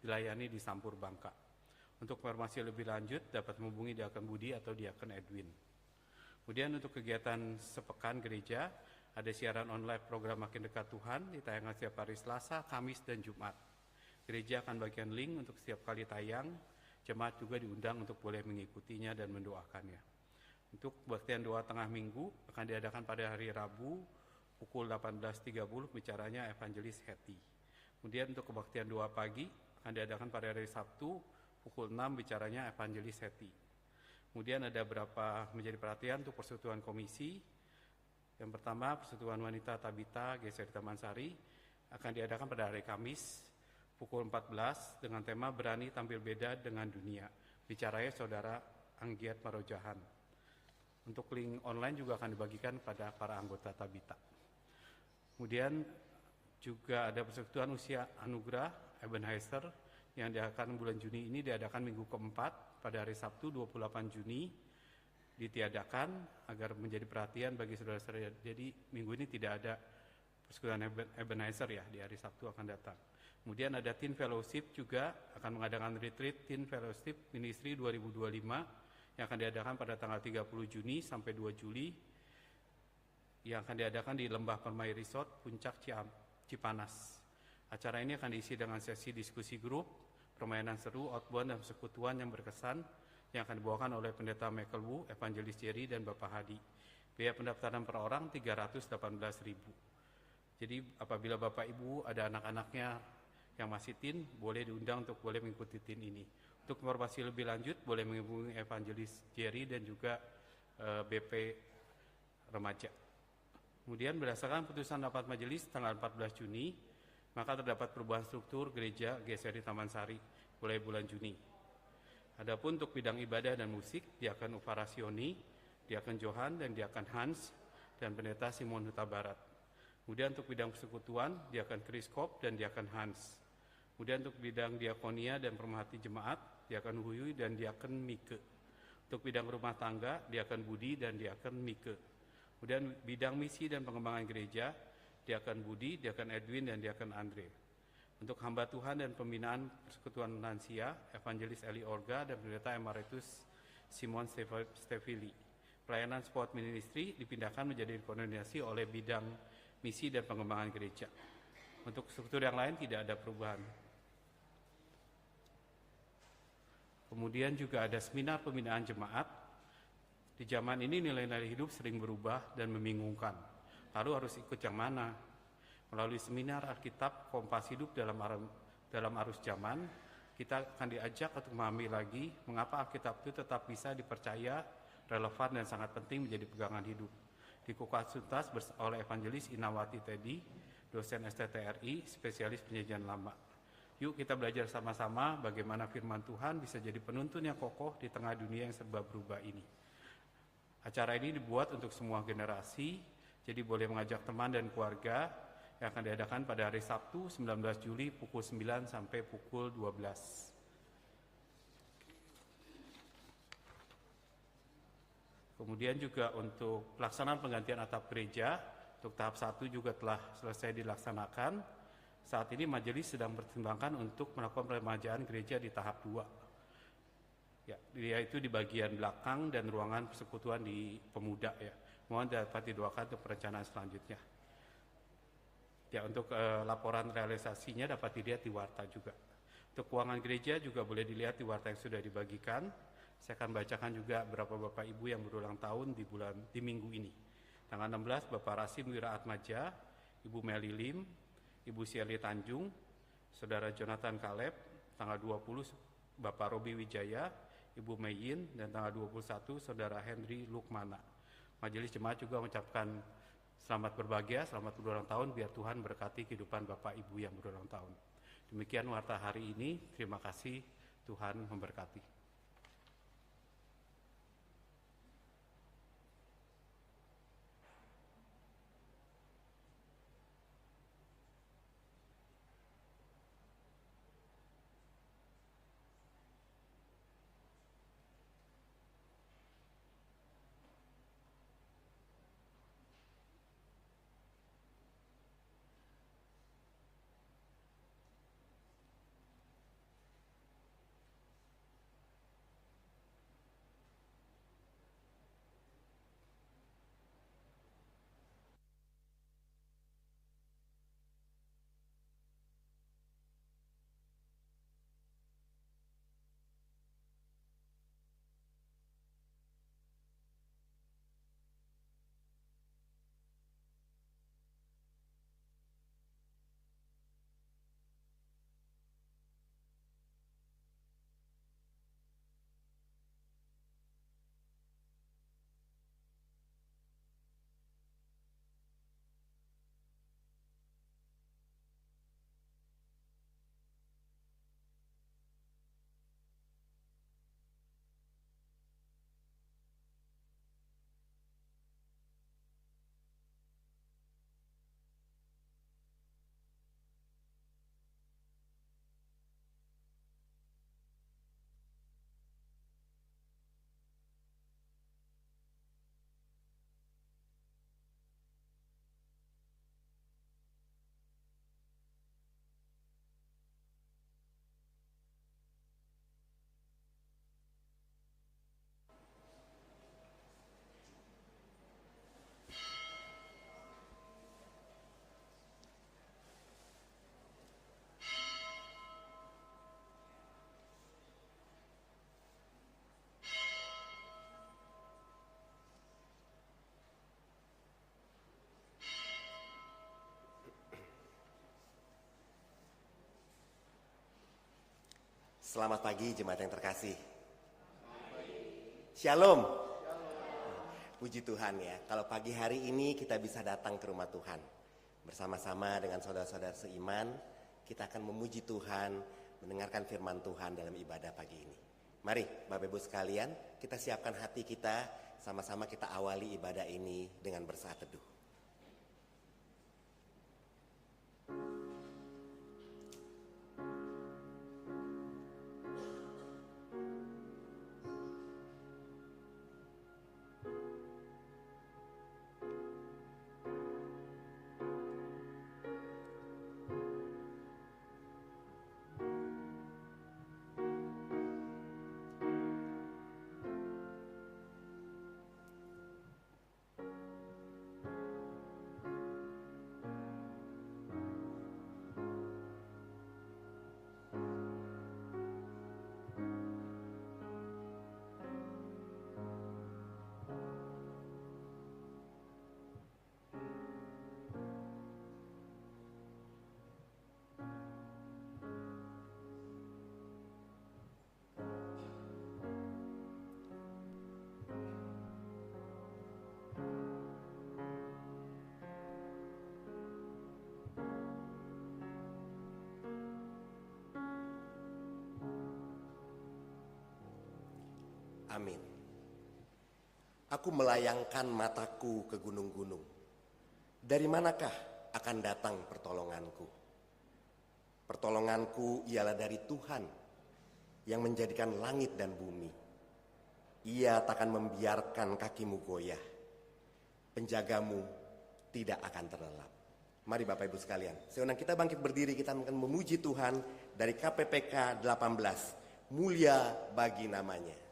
dilayani di Sampur Bangka. Untuk informasi lebih lanjut dapat menghubungi Diakon Budi atau Diakon Edwin. Kemudian untuk kegiatan sepekan gereja, ada siaran online program Makin Dekat Tuhan ditayangkan setiap hari Selasa, Kamis, dan Jumat. Gereja akan bagikan link untuk setiap kali tayang. Jemaat juga diundang untuk boleh mengikutinya dan mendoakannya. Untuk kebaktian doa tengah minggu akan diadakan pada hari Rabu pukul 18.30, bicaranya Evangelis Hetty. Kemudian untuk kebaktian doa pagi akan diadakan pada hari Sabtu pukul 6, bicaranya Evangelis Hetty. Kemudian ada beberapa menjadi perhatian untuk persekutuan komisi. Yang pertama, persekutuan wanita Tabita GSRI Taman Sari akan diadakan pada hari Kamis pukul 14 dengan tema Berani Tampil Beda dengan Dunia. Bicaranya Saudara Anggiat Marojahan. Untuk link online juga akan dibagikan pada para anggota Tabita. Kemudian juga ada persekutuan usia anugerah Ebenezer yang diadakan bulan Juni ini, diadakan minggu keempat pada hari Sabtu 28 Juni, ditiadakan agar menjadi perhatian bagi saudara-saudara. Jadi minggu ini tidak ada persekutuan Ebenezer ya, di hari Sabtu akan datang. Kemudian ada Teen Fellowship juga akan mengadakan retreat Teen Fellowship Ministry 2025 yang akan diadakan pada tanggal 30 Juni sampai 2 Juli yang akan diadakan di Lembah Permai Resort Puncak Cipanas. Acara ini akan diisi dengan sesi diskusi grup, permainan seru, outbound, dan persekutuan yang berkesan yang akan dibawakan oleh Pendeta Michael Wu, Evangelis Jerry, dan Bapak Hadi. Biaya pendaftaran per orang 318.000. Jadi apabila Bapak Ibu ada anak-anaknya yang masih teen, boleh diundang untuk boleh mengikuti teen ini. Untuk informasi lebih lanjut boleh menghubungi Evangelis Jerry dan juga BP Remaja. Kemudian berdasarkan putusan rapat majelis tanggal 14 Juni, maka terdapat perubahan struktur gereja GSRI Taman Sari mulai bulan Juni. Adapun untuk bidang ibadah dan musik, Diakon Ufarasioni, Diakon Johan, dan Diakon Hans, dan Pendeta Simon Huta Barat. Kemudian untuk bidang persekutuan, Diakon Kriskop dan Diakon Hans. Kemudian untuk bidang diakonia dan pemerhati jemaat, Diakon Huyui dan Diakon Mike. Untuk bidang rumah tangga, Diakon Budi dan Diakon Mike. Kemudian bidang misi dan pengembangan gereja, Diakon Budi, Diakon Edwin, dan Diakon Andre. Untuk hamba Tuhan dan pembinaan persekutuan lansia, Evangelis Eli Orga dan Pendeta Emeritus Simon Stevili. Pelayanan Sport Ministry dipindahkan menjadi koordinasi oleh bidang misi dan pengembangan gereja. Untuk struktur yang lain tidak ada perubahan. Kemudian juga ada seminar pembinaan jemaat. Di zaman ini nilai-nilai hidup sering berubah dan membingungkan. Lalu harus ikut yang mana? Melalui seminar Alkitab Kompas Hidup dalam arus zaman, kita akan diajak untuk memahami lagi mengapa Alkitab itu tetap bisa dipercaya, relevan, dan sangat penting menjadi pegangan hidup. Dikupas tuntas oleh Evangelis Inawati Teddy, dosen STTRI, spesialis penyajian lama. Yuk kita belajar sama-sama bagaimana firman Tuhan bisa jadi penuntun yang kokoh di tengah dunia yang serba berubah ini. Acara ini dibuat untuk semua generasi, jadi boleh mengajak teman dan keluarga yang akan diadakan pada hari Sabtu 19 Juli pukul 9 sampai pukul 12. Kemudian juga untuk pelaksanaan penggantian atap gereja, untuk tahap 1 juga telah selesai dilaksanakan. Saat ini majelis sedang mempertimbangkan untuk melakukan peremajaan gereja di tahap 2. Ya, yaitu di bagian belakang dan ruangan persekutuan di pemuda ya. Mohon dapat didoakan untuk perencanaan selanjutnya. Ya, untuk laporan realisasinya dapat dilihat di warta juga. Untuk keuangan gereja juga boleh dilihat di warta yang sudah dibagikan. Saya akan bacakan juga beberapa Bapak Ibu yang berulang tahun di minggu ini. Tanggal 16 Bapak Rasim Wiraatmaja, Ibu Meli Lim, Ibu Sierli Tanjung, Saudara Jonathan Kaleb. Tanggal 20 Bapak Robi Wijaya, Ibu Meyin, dan tanggal 21 Saudara Henry Lukmana. Majelis Jemaat juga mengucapkan selamat berbahagia, selamat berulang tahun, biar Tuhan berkati kehidupan Bapak Ibu yang berulang tahun. Demikian warta hari ini, terima kasih, Tuhan memberkati. Selamat pagi jemaat yang terkasih. Shalom. Puji Tuhan ya, kalau pagi hari ini kita bisa datang ke rumah Tuhan. Bersama-sama dengan saudara-saudara seiman, kita akan memuji Tuhan, mendengarkan firman Tuhan dalam ibadah pagi ini. Mari Bapak Ibu sekalian, kita siapkan hati kita, sama-sama kita awali ibadah ini dengan bersaat teduh. Amin. Aku melayangkan mataku ke gunung-gunung. Dari manakah akan datang pertolonganku? Pertolonganku ialah dari Tuhan yang menjadikan langit dan bumi. Ia takkan membiarkan kakimu goyah. Penjagamu tidak akan terlelap. Mari Bapak Ibu sekalian, seundang kita bangkit berdiri, kita akan memuji Tuhan dari KPPK 18. Mulia bagi namanya.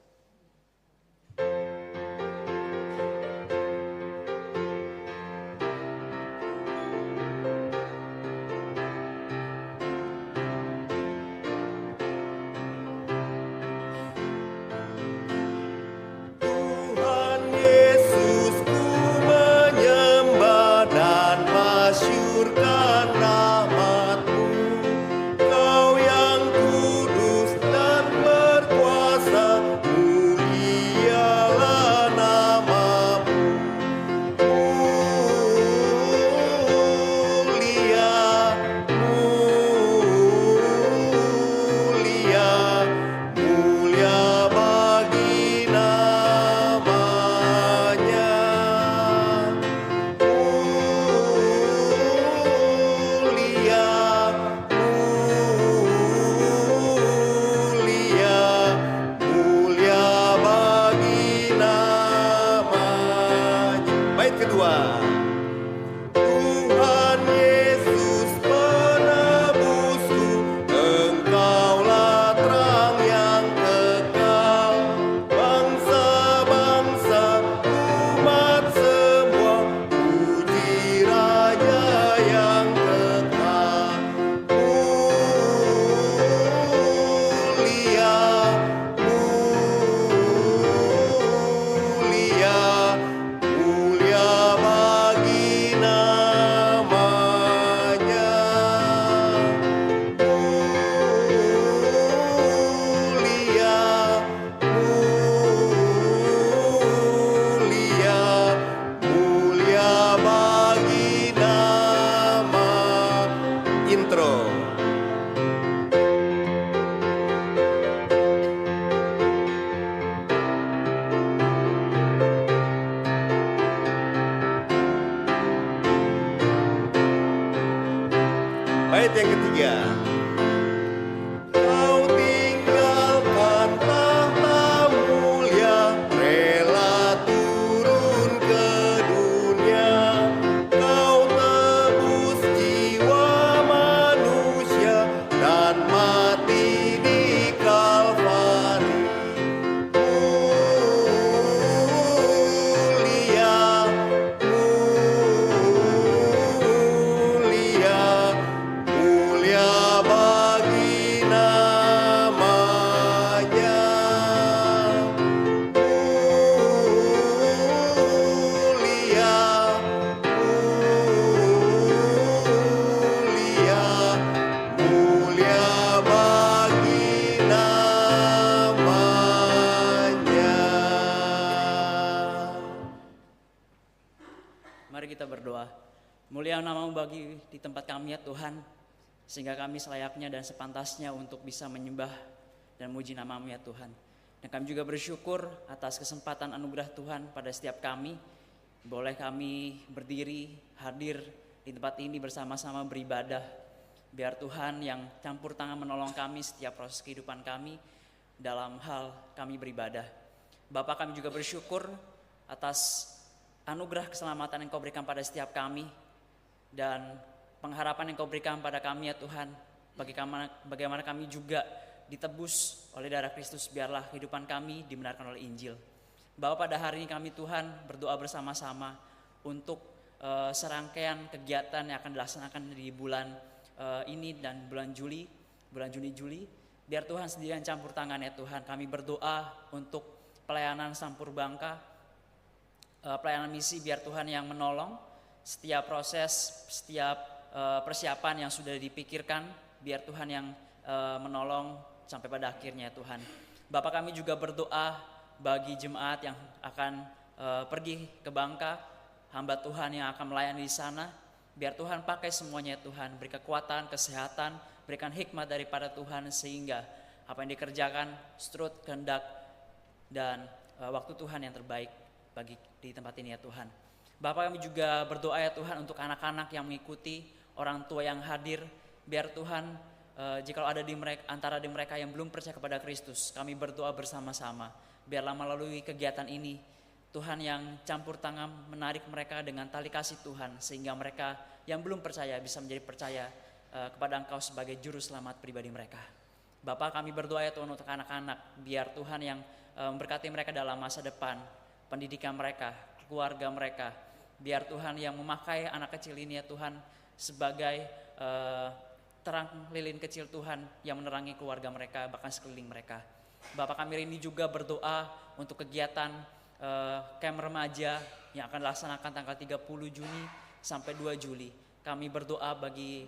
Bait yang ketiga. Kau tinggalkan tahta mulia, rela turun ke dunia. Kau tebus jiwa manusia dan mati di Kalvari. Mulia bagi Mulia nama-Mu bagi di tempat kami ya Tuhan, sehingga kami selayaknya dan sepantasnya untuk bisa menyembah dan memuji nama-Mu ya Tuhan. Dan kami juga bersyukur atas kesempatan anugerah Tuhan pada setiap kami. Boleh kami berdiri, hadir di tempat ini bersama-sama beribadah. Biar Tuhan yang campur tangan menolong kami setiap proses kehidupan kami dalam hal kami beribadah. Bapa, kami juga bersyukur atas anugerah keselamatan yang Kau berikan pada setiap kami dan pengharapan yang Kau berikan pada kami ya Tuhan. Bagaimana kami juga ditebus oleh darah Kristus, biarlah kehidupan kami dibenarkan oleh Injil. Bapa, pada hari ini kami Tuhan berdoa bersama-sama untuk serangkaian kegiatan yang akan dilaksanakan di bulan ini dan bulan Juni, Juli. Biar Tuhan sendiri yang campur tangan ya Tuhan. Kami berdoa untuk pelayanan Sampurbanka, pelayanan misi, biar Tuhan yang menolong setiap proses, setiap persiapan yang sudah dipikirkan, biar Tuhan yang menolong sampai pada akhirnya ya Tuhan. Bapak, kami juga berdoa bagi jemaat yang akan pergi ke Bangka, hamba Tuhan yang akan melayani di sana. Biar Tuhan pakai semuanya ya Tuhan, beri kekuatan, kesehatan, berikan hikmat daripada Tuhan, sehingga apa yang dikerjakan seturut kehendak dan waktu Tuhan yang terbaik bagi di tempat ini ya Tuhan. Bapak, kami juga berdoa ya Tuhan untuk anak-anak yang mengikuti, orang tua yang hadir. Biar Tuhan jika ada antara mereka yang belum percaya kepada Kristus, kami berdoa bersama-sama. Biarlah melalui kegiatan ini Tuhan yang campur tangan menarik mereka dengan tali kasih Tuhan, sehingga mereka yang belum percaya bisa menjadi percaya kepada Engkau sebagai juru selamat pribadi mereka. Bapak, kami berdoa ya Tuhan untuk anak-anak, biar Tuhan yang memberkati mereka dalam masa depan, pendidikan mereka, keluarga mereka. Biar Tuhan yang memakai anak kecil ini ya Tuhan sebagai terang lilin kecil Tuhan yang menerangi keluarga mereka, bahkan sekeliling mereka. Bapak, kami ini juga berdoa untuk kegiatan camp remaja yang akan dilaksanakan tanggal 30 Juni sampai 2 Juli. Kami berdoa bagi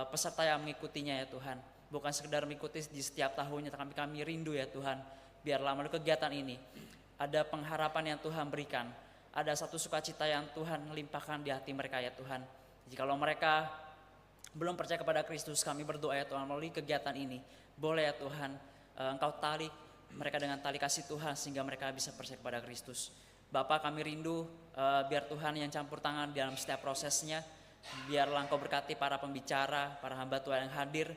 peserta yang mengikutinya ya Tuhan. Bukan sekedar mengikuti di setiap tahunnya, tapi kami rindu ya Tuhan. Biarlah melalui kegiatan ini ada pengharapan yang Tuhan berikan. Ada satu sukacita yang Tuhan limpahkan di hati mereka ya Tuhan. Jikalau mereka belum percaya kepada Kristus, kami berdoa ya Tuhan melalui kegiatan ini. Boleh ya Tuhan, Engkau tarik mereka dengan tali kasih Tuhan sehingga mereka bisa percaya kepada Kristus. Bapak, kami rindu biar Tuhan yang campur tangan dalam setiap prosesnya. Biarlah Engkau berkati para pembicara, para hamba Tuhan yang hadir,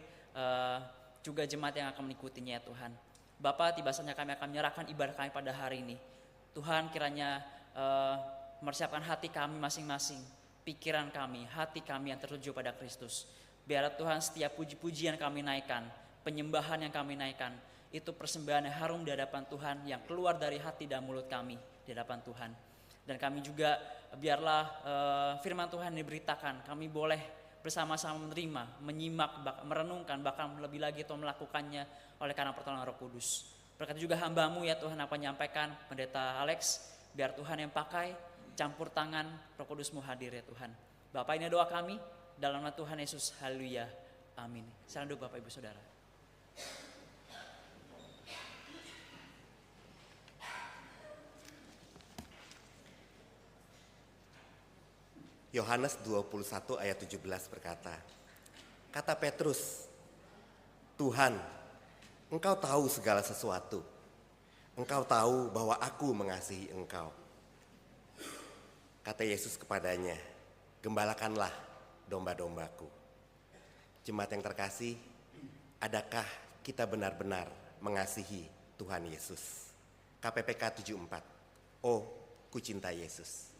juga jemaat yang akan mengikutinya ya Tuhan. Bapak, tiba saatnya kami akan menyerahkan ibadah kami pada hari ini. Tuhan kiranya mempersiapkan hati kami masing-masing, pikiran kami, hati kami yang tertuju pada Kristus. Biar Tuhan setiap puji-pujian kami naikkan, penyembahan yang kami naikkan, itu persembahan yang harum di hadapan Tuhan yang keluar dari hati dan mulut kami di hadapan Tuhan. Dan kami juga biarlah firman Tuhan diberitakan, kami boleh bersama-sama menerima, menyimak, merenungkan, bahkan lebih lagi Tuhan melakukannya oleh karena pertolongan Roh Kudus. Berkati juga hamba-Mu ya Tuhan apa yang menyampaikan Pendeta Alex, biar Tuhan yang pakai, campur tangan Roh Kudus-Mu hadir ya Tuhan. Bapak, ini doa kami dalam nama Tuhan Yesus, haleluya, amin. Salam duduk Bapak Ibu Saudara. Yohanes 21 ayat 17 berkata, kata Petrus, Tuhan, Engkau tahu segala sesuatu. Engkau tahu bahwa aku mengasihi Engkau. Kata Yesus kepadanya, gembalakanlah domba-dombaku. Jemaat yang terkasih, adakah kita benar-benar mengasihi Tuhan Yesus? KPPK 74, oh ku cinta Yesus.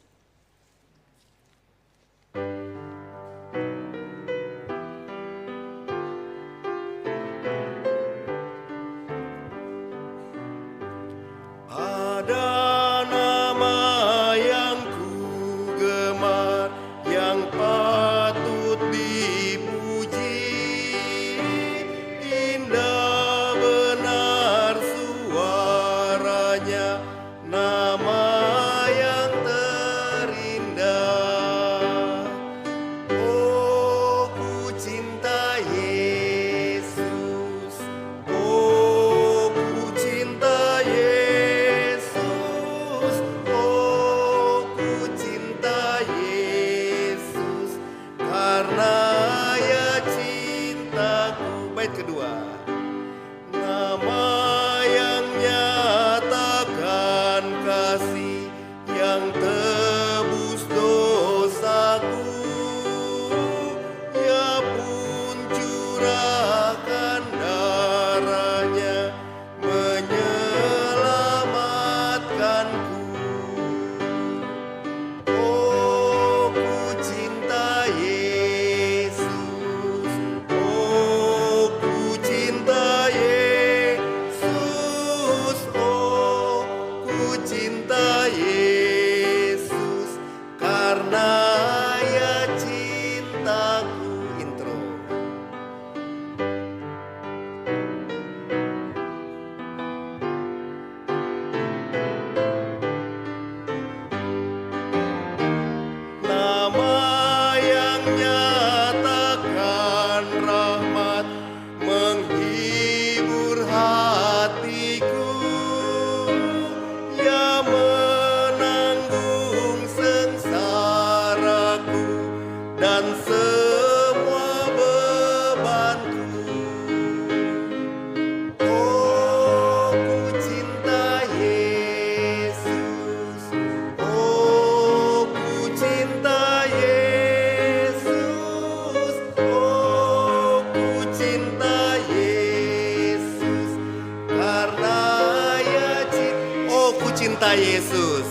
cinta Yesus.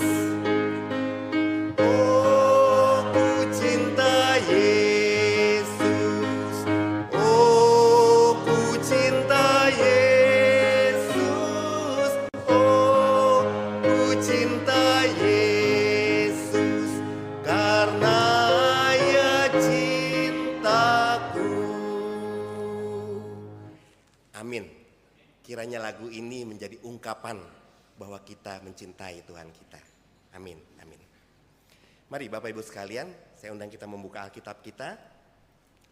Oh, ku cinta Yesus. Oh, ku cinta Yesus. Oh, ku cinta Yesus karena Ia cintaku. Amin. Kiranya lagu ini menjadi ungkapan bahwa kita mencintai Tuhan kita. Amin, amin. Mari Bapak Ibu sekalian, saya undang kita membuka Alkitab kita.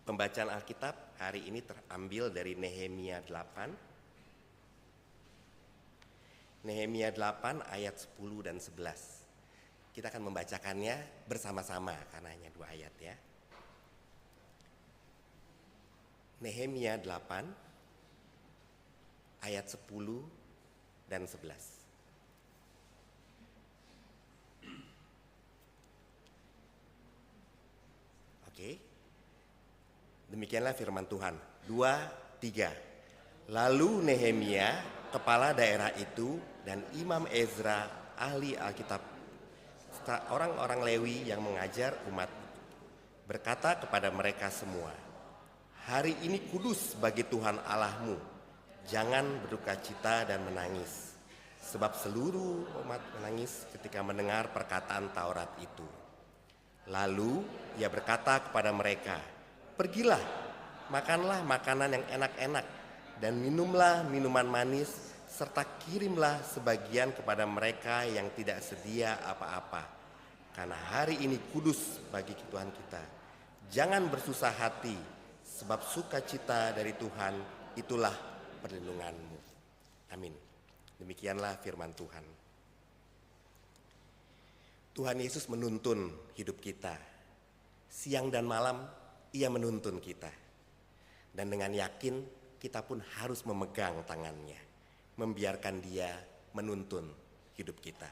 Pembacaan Alkitab hari ini terambil dari Nehemia 8. Nehemia 8 ayat 10 dan 11. Kita akan membacakannya bersama-sama karena hanya 2 ayat ya. Nehemia 8 ayat 10 dan 11. Oke. Demikianlah firman Tuhan. 2, 3. Lalu Nehemia, kepala daerah itu, dan Imam Ezra, ahli Alkitab, serta orang-orang Lewi yang mengajar umat, berkata kepada mereka semua, hari ini kudus bagi Tuhan Allahmu. Jangan berduka cita dan menangis, sebab seluruh umat menangis ketika mendengar perkataan Taurat itu. Lalu ia berkata kepada mereka, pergilah, makanlah makanan yang enak-enak, dan minumlah minuman manis, serta kirimlah sebagian kepada mereka yang tidak sedia apa-apa. Karena hari ini kudus bagi Tuhan kita. Jangan bersusah hati, sebab sukacita dari Tuhan itulah perlindunganmu. Amin. Demikianlah firman Tuhan. Tuhan Yesus menuntun hidup kita. Siang dan malam Ia menuntun kita. Dan dengan yakin kita pun harus memegang tangannya, membiarkan Dia menuntun hidup kita.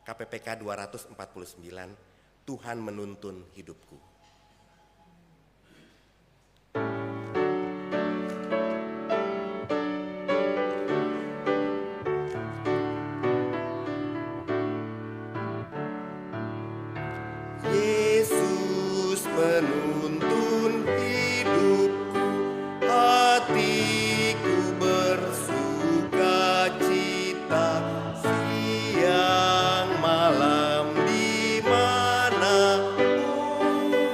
KPPK 249, Tuhan menuntun hidupku. Yesus menuntun hidupku, hatiku bersuka cita, siang malam di mana pun.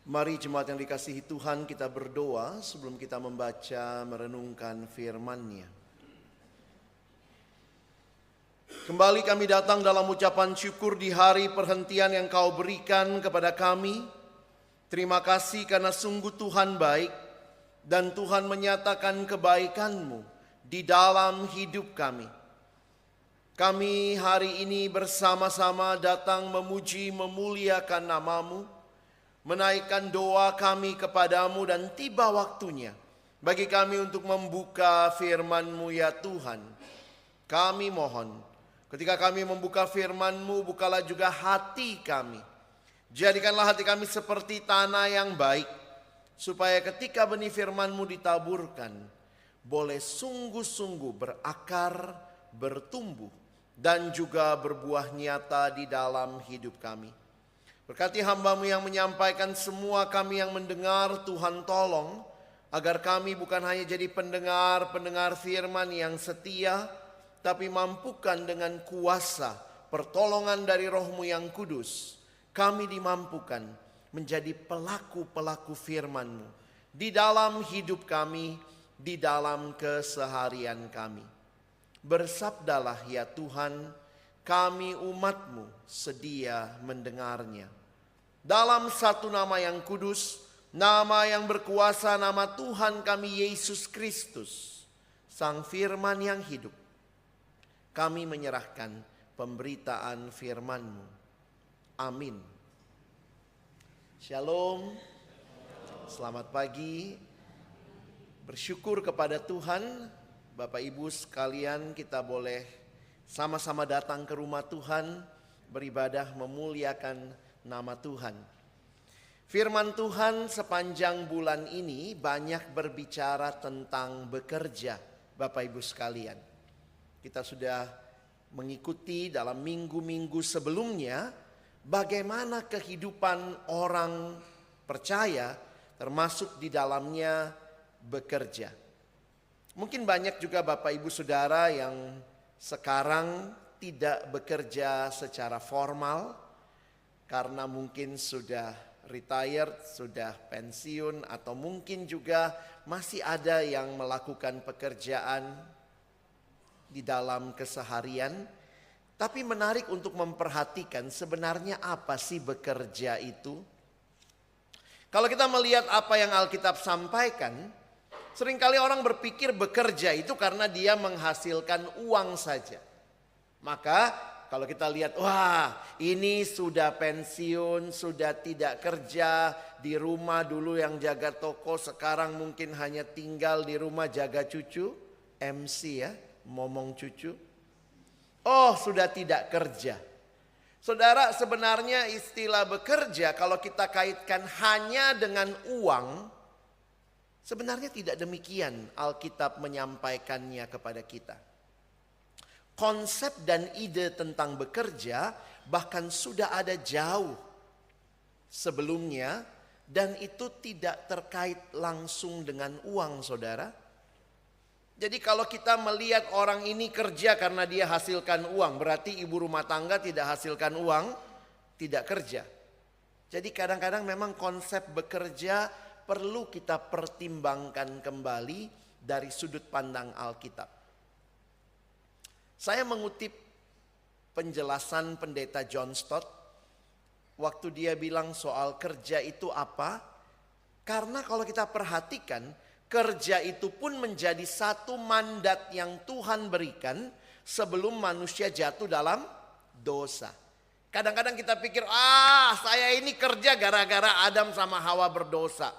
Mari jemaat yang dikasihi Tuhan, kita berdoa sebelum kita membaca merenungkan firman-Nya. Kembali kami datang dalam ucapan syukur di hari perhentian yang Kau berikan kepada kami. Terima kasih karena sungguh Tuhan baik dan Tuhan menyatakan kebaikan-Mu di dalam hidup kami. Kami hari ini bersama-sama datang memuji memuliakan nama-Mu, menaikkan doa kami kepadamu dan tiba waktunya bagi kami untuk membuka firman-Mu ya Tuhan. Kami mohon, ketika kami membuka firman-Mu, bukalah juga hati kami. Jadikanlah hati kami seperti tanah yang baik, supaya ketika benih firman-Mu ditaburkan, boleh sungguh-sungguh berakar, bertumbuh, dan juga berbuah nyata di dalam hidup kami. Berkati hamba-Mu yang menyampaikan, semua kami yang mendengar, Tuhan tolong agar kami bukan hanya jadi pendengar firman yang setia, tapi mampukan dengan kuasa pertolongan dari Roh-Mu yang kudus, kami dimampukan menjadi pelaku-pelaku firman-Mu di dalam hidup kami, di dalam keseharian kami. Bersabdalah ya Tuhan, kami umat-Mu sedia mendengarnya. Dalam satu nama yang kudus, nama yang berkuasa, nama Tuhan kami Yesus Kristus, Sang Firman yang hidup, kami menyerahkan pemberitaan firman-Mu. Amin. Shalom. Selamat pagi. Bersyukur kepada Tuhan, Bapak Ibu sekalian, kita boleh sama-sama datang ke rumah Tuhan, beribadah memuliakan nama Tuhan. Firman Tuhan sepanjang bulan ini banyak berbicara tentang bekerja, Bapak Ibu sekalian. Kita sudah mengikuti dalam minggu-minggu sebelumnya bagaimana kehidupan orang percaya, termasuk di dalamnya bekerja. Mungkin banyak juga Bapak Ibu Saudara yang sekarang tidak bekerja secara formal karena mungkin sudah retired, sudah pensiun, atau mungkin juga masih ada yang melakukan pekerjaan di dalam keseharian. Tapi menarik untuk memperhatikan sebenarnya apa sih bekerja itu. Kalau kita melihat apa yang Alkitab sampaikan, seringkali orang berpikir bekerja itu karena dia menghasilkan uang saja. Maka kalau kita lihat, wah ini sudah pensiun, sudah tidak kerja di rumah, dulu yang jaga toko, sekarang mungkin hanya tinggal di rumah jaga cucu, MC ya, momong cucu. Oh sudah tidak kerja. Saudara, sebenarnya istilah bekerja kalau kita kaitkan hanya dengan uang, sebenarnya tidak demikian Alkitab menyampaikannya kepada kita. Konsep dan ide tentang bekerja bahkan sudah ada jauh sebelumnya, dan itu tidak terkait langsung dengan uang, saudara. Jadi kalau kita melihat orang ini kerja karena dia hasilkan uang, berarti ibu rumah tangga tidak hasilkan uang, tidak kerja. Jadi kadang-kadang memang konsep bekerja perlu kita pertimbangkan kembali dari sudut pandang Alkitab. Saya mengutip penjelasan pendeta John Stott waktu dia bilang soal kerja itu apa. Karena kalau kita perhatikan, kerja itu pun menjadi satu mandat yang Tuhan berikan sebelum manusia jatuh dalam dosa. Kadang-kadang kita pikir, saya ini kerja gara-gara Adam sama Hawa berdosa.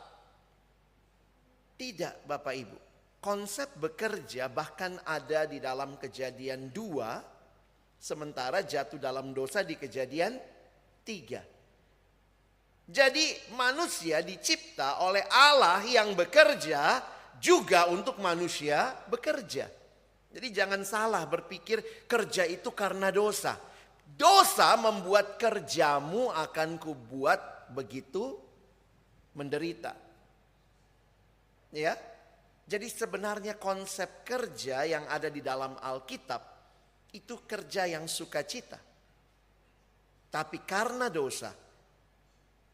Tidak Bapak Ibu. Konsep bekerja bahkan ada di dalam Kejadian 2, sementara jatuh dalam dosa di Kejadian 3. Jadi manusia dicipta oleh Allah yang bekerja juga untuk manusia bekerja. Jadi jangan salah berpikir kerja itu karena dosa. Dosa membuat kerjamu akan kubuat begitu menderita. Ya. Jadi sebenarnya konsep kerja yang ada di dalam Alkitab itu kerja yang sukacita. Tapi karena dosa,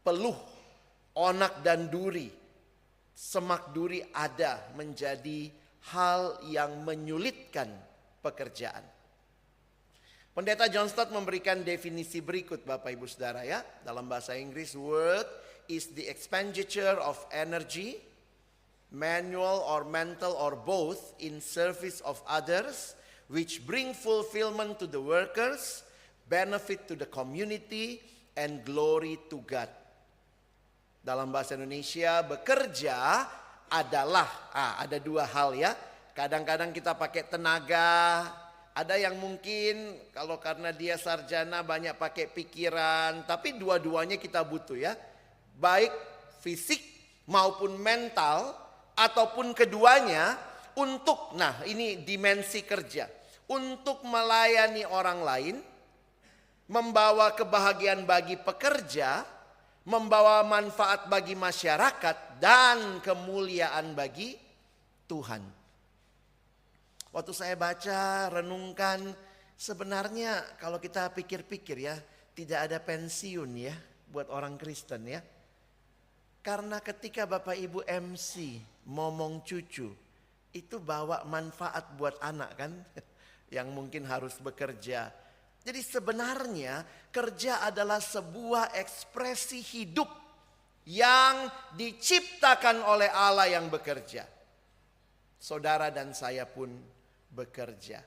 peluh onak dan duri, semak duri ada menjadi hal yang menyulitkan pekerjaan. Pendeta John Stott memberikan definisi berikut Bapak Ibu Saudara ya. Dalam bahasa Inggris, work is the expenditure of energy, manual or mental or both, in service of others, which bring fulfillment to the workers, benefit to the community, and glory to God. Dalam bahasa Indonesia, bekerja adalah, ada dua hal ya. Kadang-kadang kita pakai tenaga, ada yang mungkin kalau karena dia sarjana banyak pakai pikiran, tapi dua-duanya kita butuh ya. Baik fisik maupun mental ataupun keduanya untuk, nah ini dimensi kerja. Untuk melayani orang lain, membawa kebahagiaan bagi pekerja, membawa manfaat bagi masyarakat, dan kemuliaan bagi Tuhan. Waktu saya baca, renungkan, sebenarnya kalau kita pikir-pikir ya, tidak ada pensiun ya buat orang Kristen ya. Karena ketika Bapak Ibu MC, momong cucu, itu bawa manfaat buat anak kan, yang mungkin harus bekerja. Jadi sebenarnya kerja adalah sebuah ekspresi hidup yang diciptakan oleh Allah yang bekerja. Saudara dan saya pun bekerja.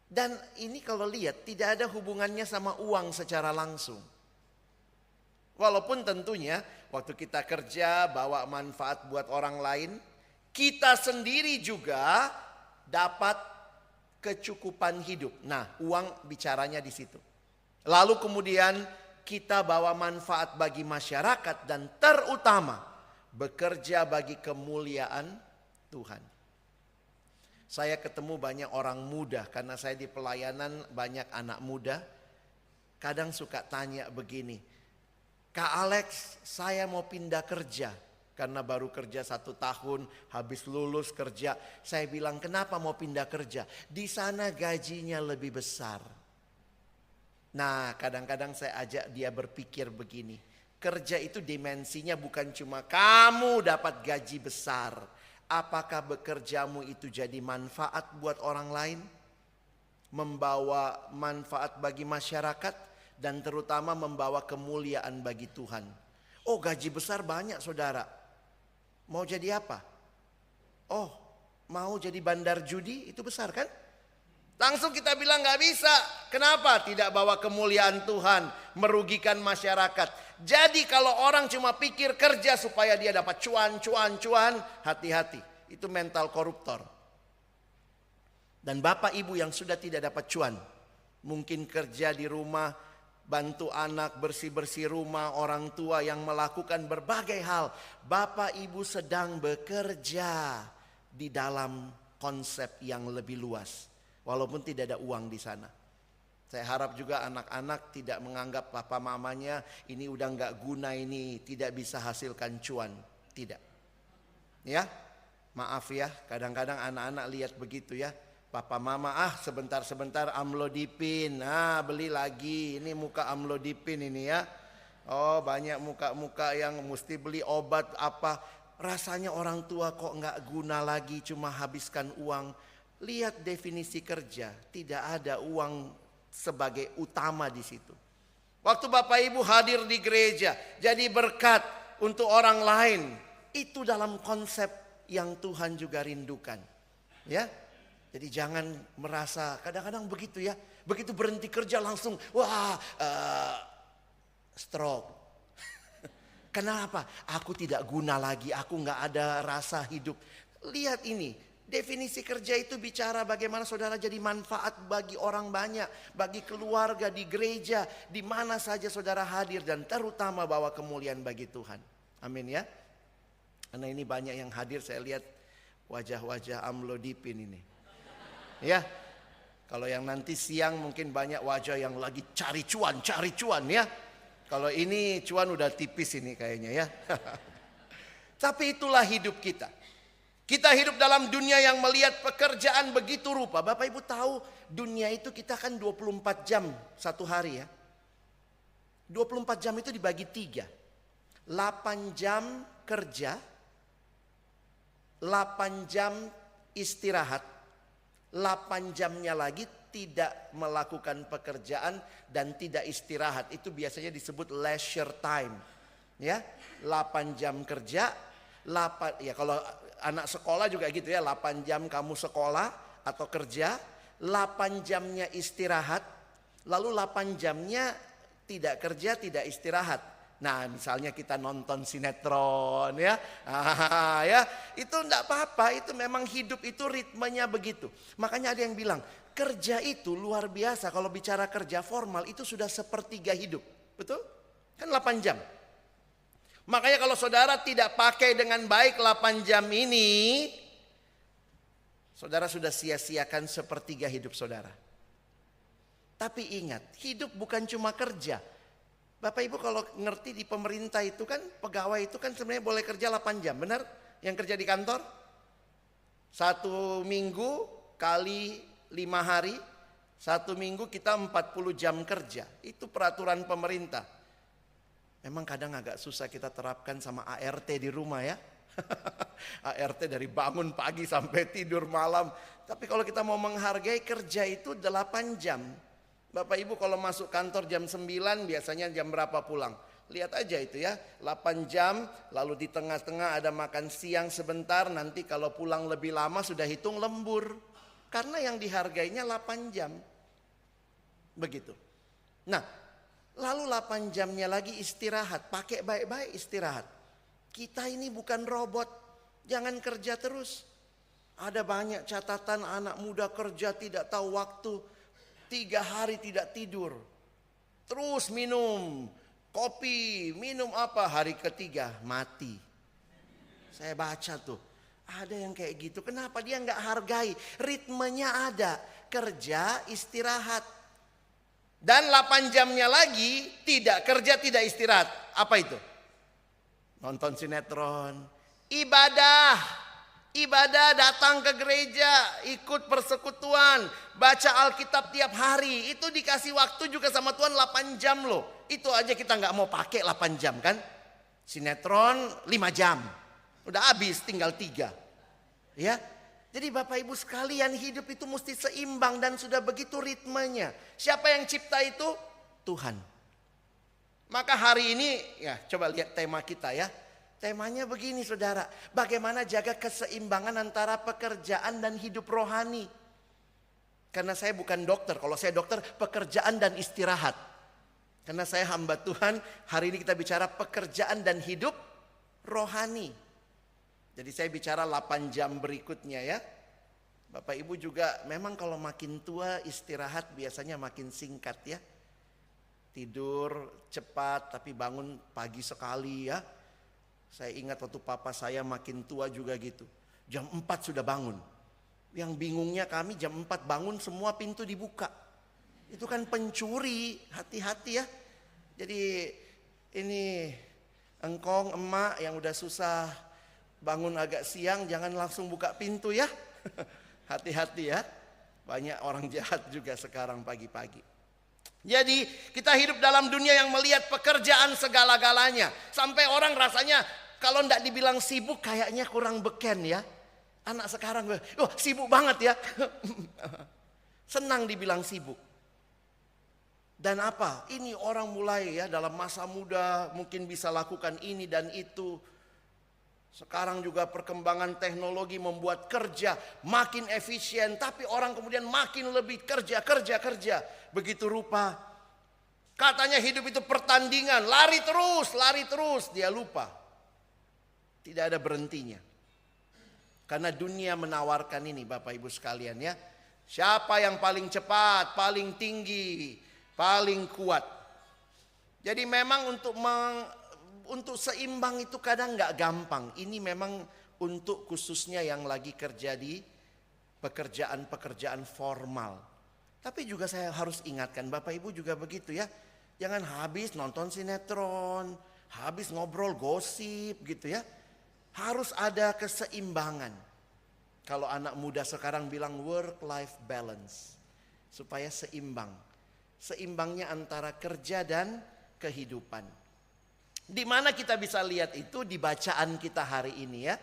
Dan ini kalau lihat tidak ada hubungannya sama uang secara langsung. Walaupun tentunya waktu kita kerja bawa manfaat buat orang lain, kita sendiri juga dapat kecukupan hidup. Nah, uang bicaranya di situ. Lalu kemudian kita bawa manfaat bagi masyarakat dan terutama bekerja bagi kemuliaan Tuhan. Saya ketemu banyak orang muda karena saya di pelayanan banyak anak muda. Kadang suka tanya begini, Kak Alex, saya mau pindah kerja. Karena baru kerja 1 tahun, habis lulus kerja. Saya bilang, kenapa mau pindah kerja? Di sana gajinya lebih besar. Nah, kadang-kadang saya ajak dia berpikir begini. Kerja itu dimensinya bukan cuma kamu dapat gaji besar. Apakah bekerjamu itu jadi manfaat buat orang lain? Membawa manfaat bagi masyarakat dan terutama membawa kemuliaan bagi Tuhan. Oh, gaji besar banyak saudara. Mau jadi apa? Oh, mau jadi bandar judi, itu besar kan? Langsung kita bilang gak bisa. Kenapa? Tidak bawa kemuliaan Tuhan, merugikan masyarakat. Jadi kalau orang cuma pikir kerja supaya dia dapat cuan, hati-hati. Itu mental koruptor. Dan bapak ibu yang sudah tidak dapat cuan, mungkin kerja di rumah, bantu anak bersih-bersih rumah, orang tua yang melakukan berbagai hal. Bapak ibu sedang bekerja di dalam konsep yang lebih luas. Walaupun tidak ada uang di sana. Saya harap juga anak-anak tidak menganggap papa mamanya ini udah gak guna, ini tidak bisa hasilkan cuan. Tidak. Ya, maaf ya, kadang-kadang anak-anak lihat begitu ya. Papa mama sebentar-sebentar amlodipin, beli lagi, ini muka amlodipin ini ya. Oh, banyak muka-muka yang mesti beli obat apa. Rasanya orang tua kok gak guna lagi, cuma habiskan uang. Lihat definisi kerja, tidak ada uang sebagai utama di situ. Waktu Bapak Ibu hadir di gereja, jadi berkat untuk orang lain, itu dalam konsep yang Tuhan juga rindukan. Ya, jadi jangan merasa kadang-kadang begitu ya, begitu berhenti kerja langsung stroke. Kenapa? Aku tidak guna lagi, aku nggak ada rasa hidup. Lihat ini. Definisi kerja itu bicara bagaimana saudara jadi manfaat bagi orang banyak, bagi keluarga, di gereja, di mana saja saudara hadir dan terutama bawa kemuliaan bagi Tuhan. Amin ya. Karena ini banyak yang hadir, saya lihat wajah-wajah amlodipin ini. Ya. Kalau yang nanti siang mungkin banyak wajah yang lagi cari cuan ya. Kalau ini cuan udah tipis ini kayaknya ya. Tapi itulah hidup kita. Kita hidup dalam dunia yang melihat pekerjaan begitu rupa. Bapak Ibu tahu dunia itu kita kan 24 jam satu hari ya. 24 jam itu dibagi 3. 8 jam kerja, 8 jam istirahat, 8 jamnya lagi tidak melakukan pekerjaan dan tidak istirahat. Itu biasanya disebut leisure time. Ya, 8 jam kerja, 8 ya kalau anak sekolah juga gitu ya, 8 jam kamu sekolah atau kerja, 8 jamnya istirahat, lalu 8 jamnya tidak kerja, tidak istirahat. Nah, misalnya kita nonton sinetron ya. Ya, itu enggak apa-apa, itu memang hidup itu ritmenya begitu. Makanya ada yang bilang, kerja itu luar biasa. Kalau bicara kerja formal itu sudah sepertiga hidup. Betul? Kan 8 jam. Makanya kalau saudara tidak pakai dengan baik 8 jam ini, saudara sudah sia-siakan sepertiga hidup saudara. Tapi ingat, hidup bukan cuma kerja. Bapak Ibu kalau ngerti di pemerintah itu kan, pegawai itu kan sebenarnya boleh kerja 8 jam. Benar? Yang kerja di kantor? 1 minggu kali 5 hari, 1 minggu kita 40 jam kerja. Itu peraturan pemerintah. Memang kadang agak susah kita terapkan sama ART di rumah ya. ART dari bangun pagi sampai tidur malam. Tapi kalau kita mau menghargai kerja itu 8 jam. Bapak Ibu kalau masuk kantor jam 9 biasanya jam berapa pulang? Lihat aja itu ya, 8 jam lalu di tengah-tengah ada makan siang sebentar. Nanti kalau pulang lebih lama sudah hitung lembur. Karena yang dihargainya 8 jam. Begitu. Nah, lalu 8 jamnya lagi istirahat. Pakai baik-baik istirahat. Kita ini bukan robot. Jangan kerja terus. Ada banyak catatan anak muda kerja tidak tahu waktu. 3 hari tidak tidur. Terus minum kopi, minum apa, hari ketiga mati. Saya baca tuh. Ada yang kayak gitu. Kenapa dia nggak hargai? Ritmenya ada. Kerja, istirahat. Dan 8 jamnya lagi tidak kerja, tidak istirahat. Apa itu? Nonton sinetron. Ibadah. Ibadah, datang ke gereja, ikut persekutuan, baca Alkitab tiap hari. Itu dikasih waktu juga sama Tuhan 8 jam loh. Itu aja kita nggak mau pakai 8 jam kan. Sinetron 5 jam. Udah habis tinggal 3. Ya. Jadi Bapak Ibu sekalian, hidup itu mesti seimbang dan sudah begitu ritmenya. Siapa yang cipta itu? Tuhan. Maka hari ini ya coba lihat tema kita ya. Temanya begini saudara, bagaimana jaga keseimbangan antara pekerjaan dan hidup rohani. Karena saya bukan dokter, kalau saya dokter pekerjaan dan istirahat. Karena saya hamba Tuhan, hari ini kita bicara pekerjaan dan hidup rohani. Jadi saya bicara 8 jam berikutnya ya. Bapak Ibu juga memang kalau makin tua istirahat biasanya makin singkat ya. Tidur cepat tapi bangun pagi sekali ya. Saya ingat waktu papa saya makin tua juga gitu. Jam 4 sudah bangun. Yang bingungnya kami jam 4 bangun semua pintu dibuka. Itu kan pencuri, hati-hati ya. Jadi ini engkong, emak yang udah susah bangun agak siang jangan langsung buka pintu ya. Hati-hati ya. Banyak orang jahat juga sekarang pagi-pagi. Jadi kita hidup dalam dunia yang melihat pekerjaan segala-galanya. Sampai orang rasanya kalau tidak dibilang sibuk kayaknya kurang beken ya. Anak sekarang, oh sibuk banget ya. Senang dibilang sibuk. Dan apa? Ini orang mulai ya dalam masa muda mungkin bisa lakukan ini dan itu. Sekarang juga perkembangan teknologi membuat kerja makin efisien. Tapi orang kemudian makin lebih kerja. Begitu rupa. Katanya hidup itu pertandingan. Lari terus. Dia lupa. Tidak ada berhentinya. Karena dunia menawarkan ini Bapak Ibu sekalian ya. Siapa yang paling cepat, paling tinggi, paling kuat. Jadi memang untuk seimbang itu kadang nggak gampang. Ini memang untuk khususnya yang lagi kerja di pekerjaan-pekerjaan formal. Tapi juga saya harus ingatkan Bapak Ibu juga begitu ya. Jangan habis nonton sinetron, habis ngobrol gosip gitu ya. Harus ada keseimbangan. Kalau anak muda sekarang bilang work-life balance. Supaya seimbang. Seimbangnya antara kerja dan kehidupan. Di mana kita bisa lihat itu di bacaan kita hari ini ya.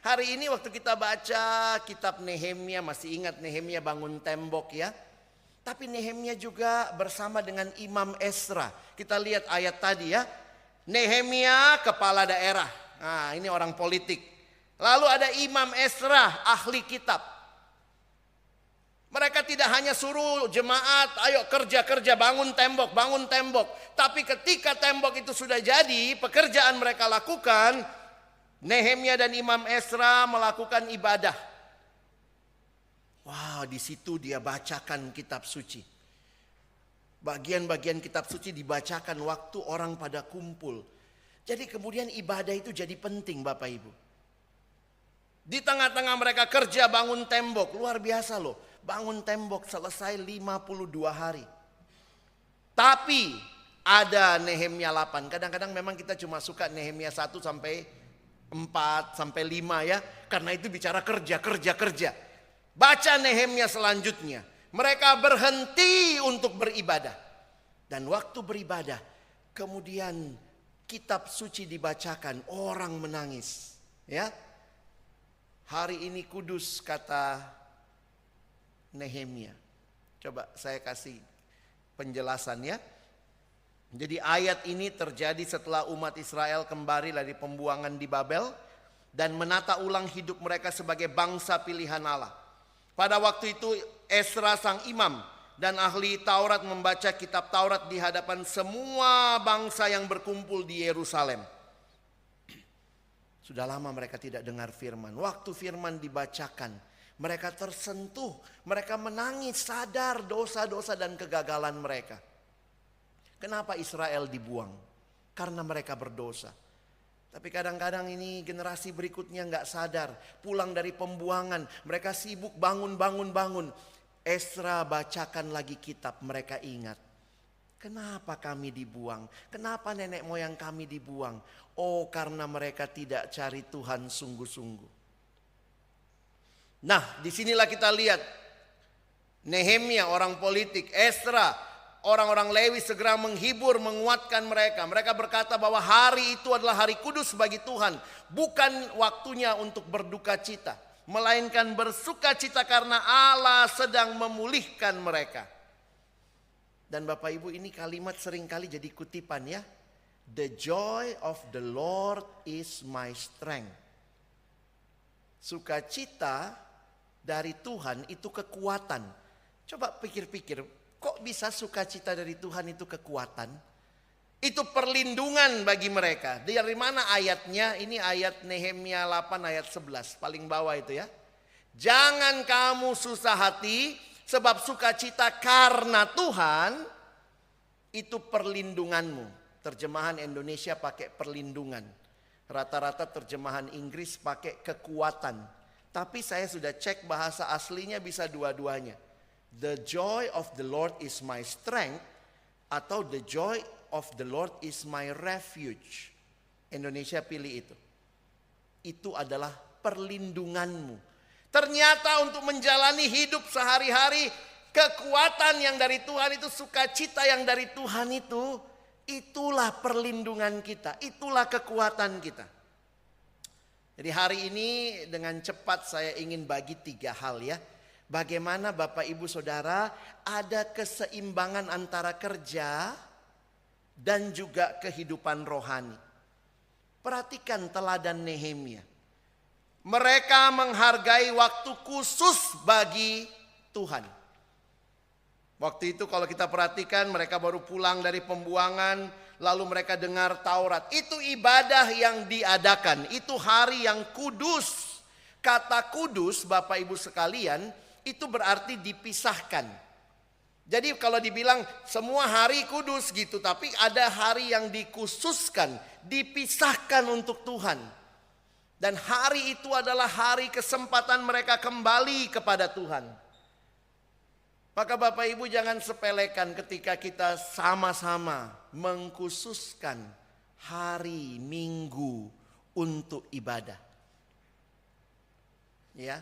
Hari ini waktu kita baca kitab Nehemia, masih ingat Nehemia bangun tembok ya. Tapi Nehemia juga bersama dengan Imam Ezra. Kita lihat ayat tadi ya. Nehemia kepala daerah. Nah, ini orang politik. Lalu ada Imam Ezra, ahli kitab. Mereka tidak hanya suruh jemaat, ayo kerja-kerja, bangun tembok, bangun tembok. Tapi ketika tembok itu sudah jadi, pekerjaan mereka lakukan, Nehemia dan Imam Ezra melakukan ibadah. Wow, di situ dia bacakan kitab suci. Bagian-bagian kitab suci dibacakan waktu orang pada kumpul. Jadi kemudian ibadah itu jadi penting Bapak Ibu. Di tengah-tengah mereka kerja bangun tembok, luar biasa loh. Bangun tembok selesai 52 hari. Tapi ada Nehemia 8. Kadang-kadang memang kita cuma suka Nehemia 1 sampai 4 sampai 5 ya. Karena itu bicara kerja. Baca Nehemia selanjutnya. Mereka berhenti untuk beribadah. Dan waktu beribadah, kemudian kitab suci dibacakan, orang menangis. Ya, hari ini kudus kata Nehemia. Coba saya kasih penjelasan ya. Jadi ayat ini terjadi setelah umat Israel kembali dari pembuangan di Babel dan menata ulang hidup mereka sebagai bangsa pilihan Allah. Pada waktu itu Ezra sang imam dan ahli Taurat membaca kitab Taurat di hadapan semua bangsa yang berkumpul di Yerusalem. Sudah lama mereka tidak dengar firman. Waktu firman dibacakan, mereka tersentuh, mereka menangis, sadar dosa-dosa dan kegagalan mereka. Kenapa Israel dibuang? Karena mereka berdosa. Tapi kadang-kadang ini generasi berikutnya nggak sadar. Pulang dari pembuangan, mereka sibuk bangun. Ezra bacakan lagi kitab, mereka ingat. Kenapa kami dibuang? Kenapa nenek moyang kami dibuang? Oh, karena mereka tidak cari Tuhan sungguh-sungguh. Nah, disinilah kita lihat Nehemia orang politik, Ezra orang-orang Lewi segera menghibur, menguatkan mereka. Mereka berkata bahwa hari itu adalah hari kudus bagi Tuhan, bukan waktunya untuk berduka cita, melainkan bersuka cita karena Allah sedang memulihkan mereka. Dan Bapak Ibu, ini kalimat seringkali jadi kutipan ya. The joy of the Lord is my strength. Sukacita dari Tuhan itu kekuatan. Coba pikir-pikir, kok bisa sukacita dari Tuhan itu kekuatan? Itu perlindungan bagi mereka. Dari mana ayatnya? Ini ayat Nehemia 8 ayat 11, paling bawah itu ya. Jangan kamu susah hati, sebab sukacita karena Tuhan itu perlindunganmu. Terjemahan Indonesia pakai perlindungan. Rata-rata terjemahan Inggris pakai kekuatan. Tapi saya sudah cek bahasa aslinya bisa dua-duanya. The joy of the Lord is my strength atau the joy of the Lord is my refuge. Indonesia pilih itu. Itu adalah perlindunganmu. Ternyata untuk menjalani hidup sehari-hari, kekuatan yang dari Tuhan itu, sukacita yang dari Tuhan itu, itulah perlindungan kita, itulah kekuatan kita. Jadi hari ini dengan cepat saya ingin bagi 3 hal ya. Bagaimana Bapak Ibu Saudara ada keseimbangan antara kerja dan juga kehidupan rohani. Perhatikan teladan Nehemia. Mereka menghargai waktu khusus bagi Tuhan. Waktu itu kalau kita perhatikan mereka baru pulang dari pembuangan, lalu mereka dengar Taurat. Itu ibadah yang diadakan, itu hari yang kudus. Kata kudus Bapak Ibu sekalian itu berarti dipisahkan. Jadi kalau dibilang semua hari kudus gitu, tapi ada hari yang dikhususkan, dipisahkan untuk Tuhan. Dan hari itu adalah hari kesempatan mereka kembali kepada Tuhan. Maka Bapak Ibu jangan sepelekan ketika kita sama-sama mengkhususkan hari Minggu untuk ibadah. Ya.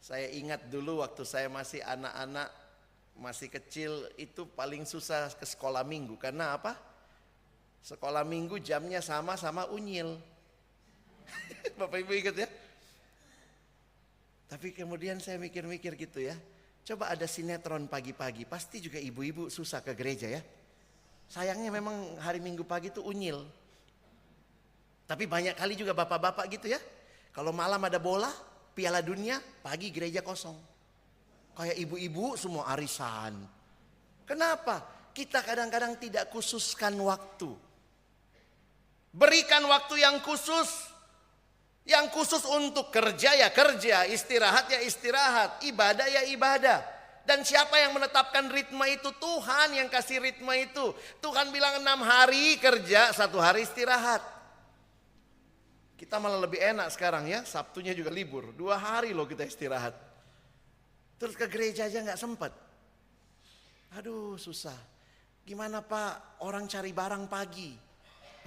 Saya ingat dulu waktu saya masih anak-anak, masih kecil, itu paling susah ke sekolah Minggu. Karena apa? Sekolah minggu jamnya sama unyil. Bapak Ibu ingat ya? Tapi kemudian saya mikir-mikir gitu ya. Coba ada sinetron pagi-pagi, pasti juga ibu-ibu susah ke gereja ya. Sayangnya memang hari Minggu pagi itu unyil. Tapi banyak kali juga bapak-bapak gitu ya. Kalau malam ada bola, Piala Dunia, pagi gereja kosong. Kayak ibu-ibu semua arisan. Kenapa? Kita kadang-kadang tidak khususkan waktu. Berikan waktu yang khusus. Yang khusus untuk kerja ya kerja, istirahat ya istirahat, ibadah ya ibadah. Dan siapa yang menetapkan ritme itu? Tuhan yang kasih ritme itu. Tuhan bilang 6 hari kerja, 1 hari istirahat. Kita malah lebih enak sekarang ya, Sabtunya juga libur. 2 hari loh kita istirahat. Terus ke gereja aja gak sempat. Aduh susah. Gimana Pak, orang cari barang pagi.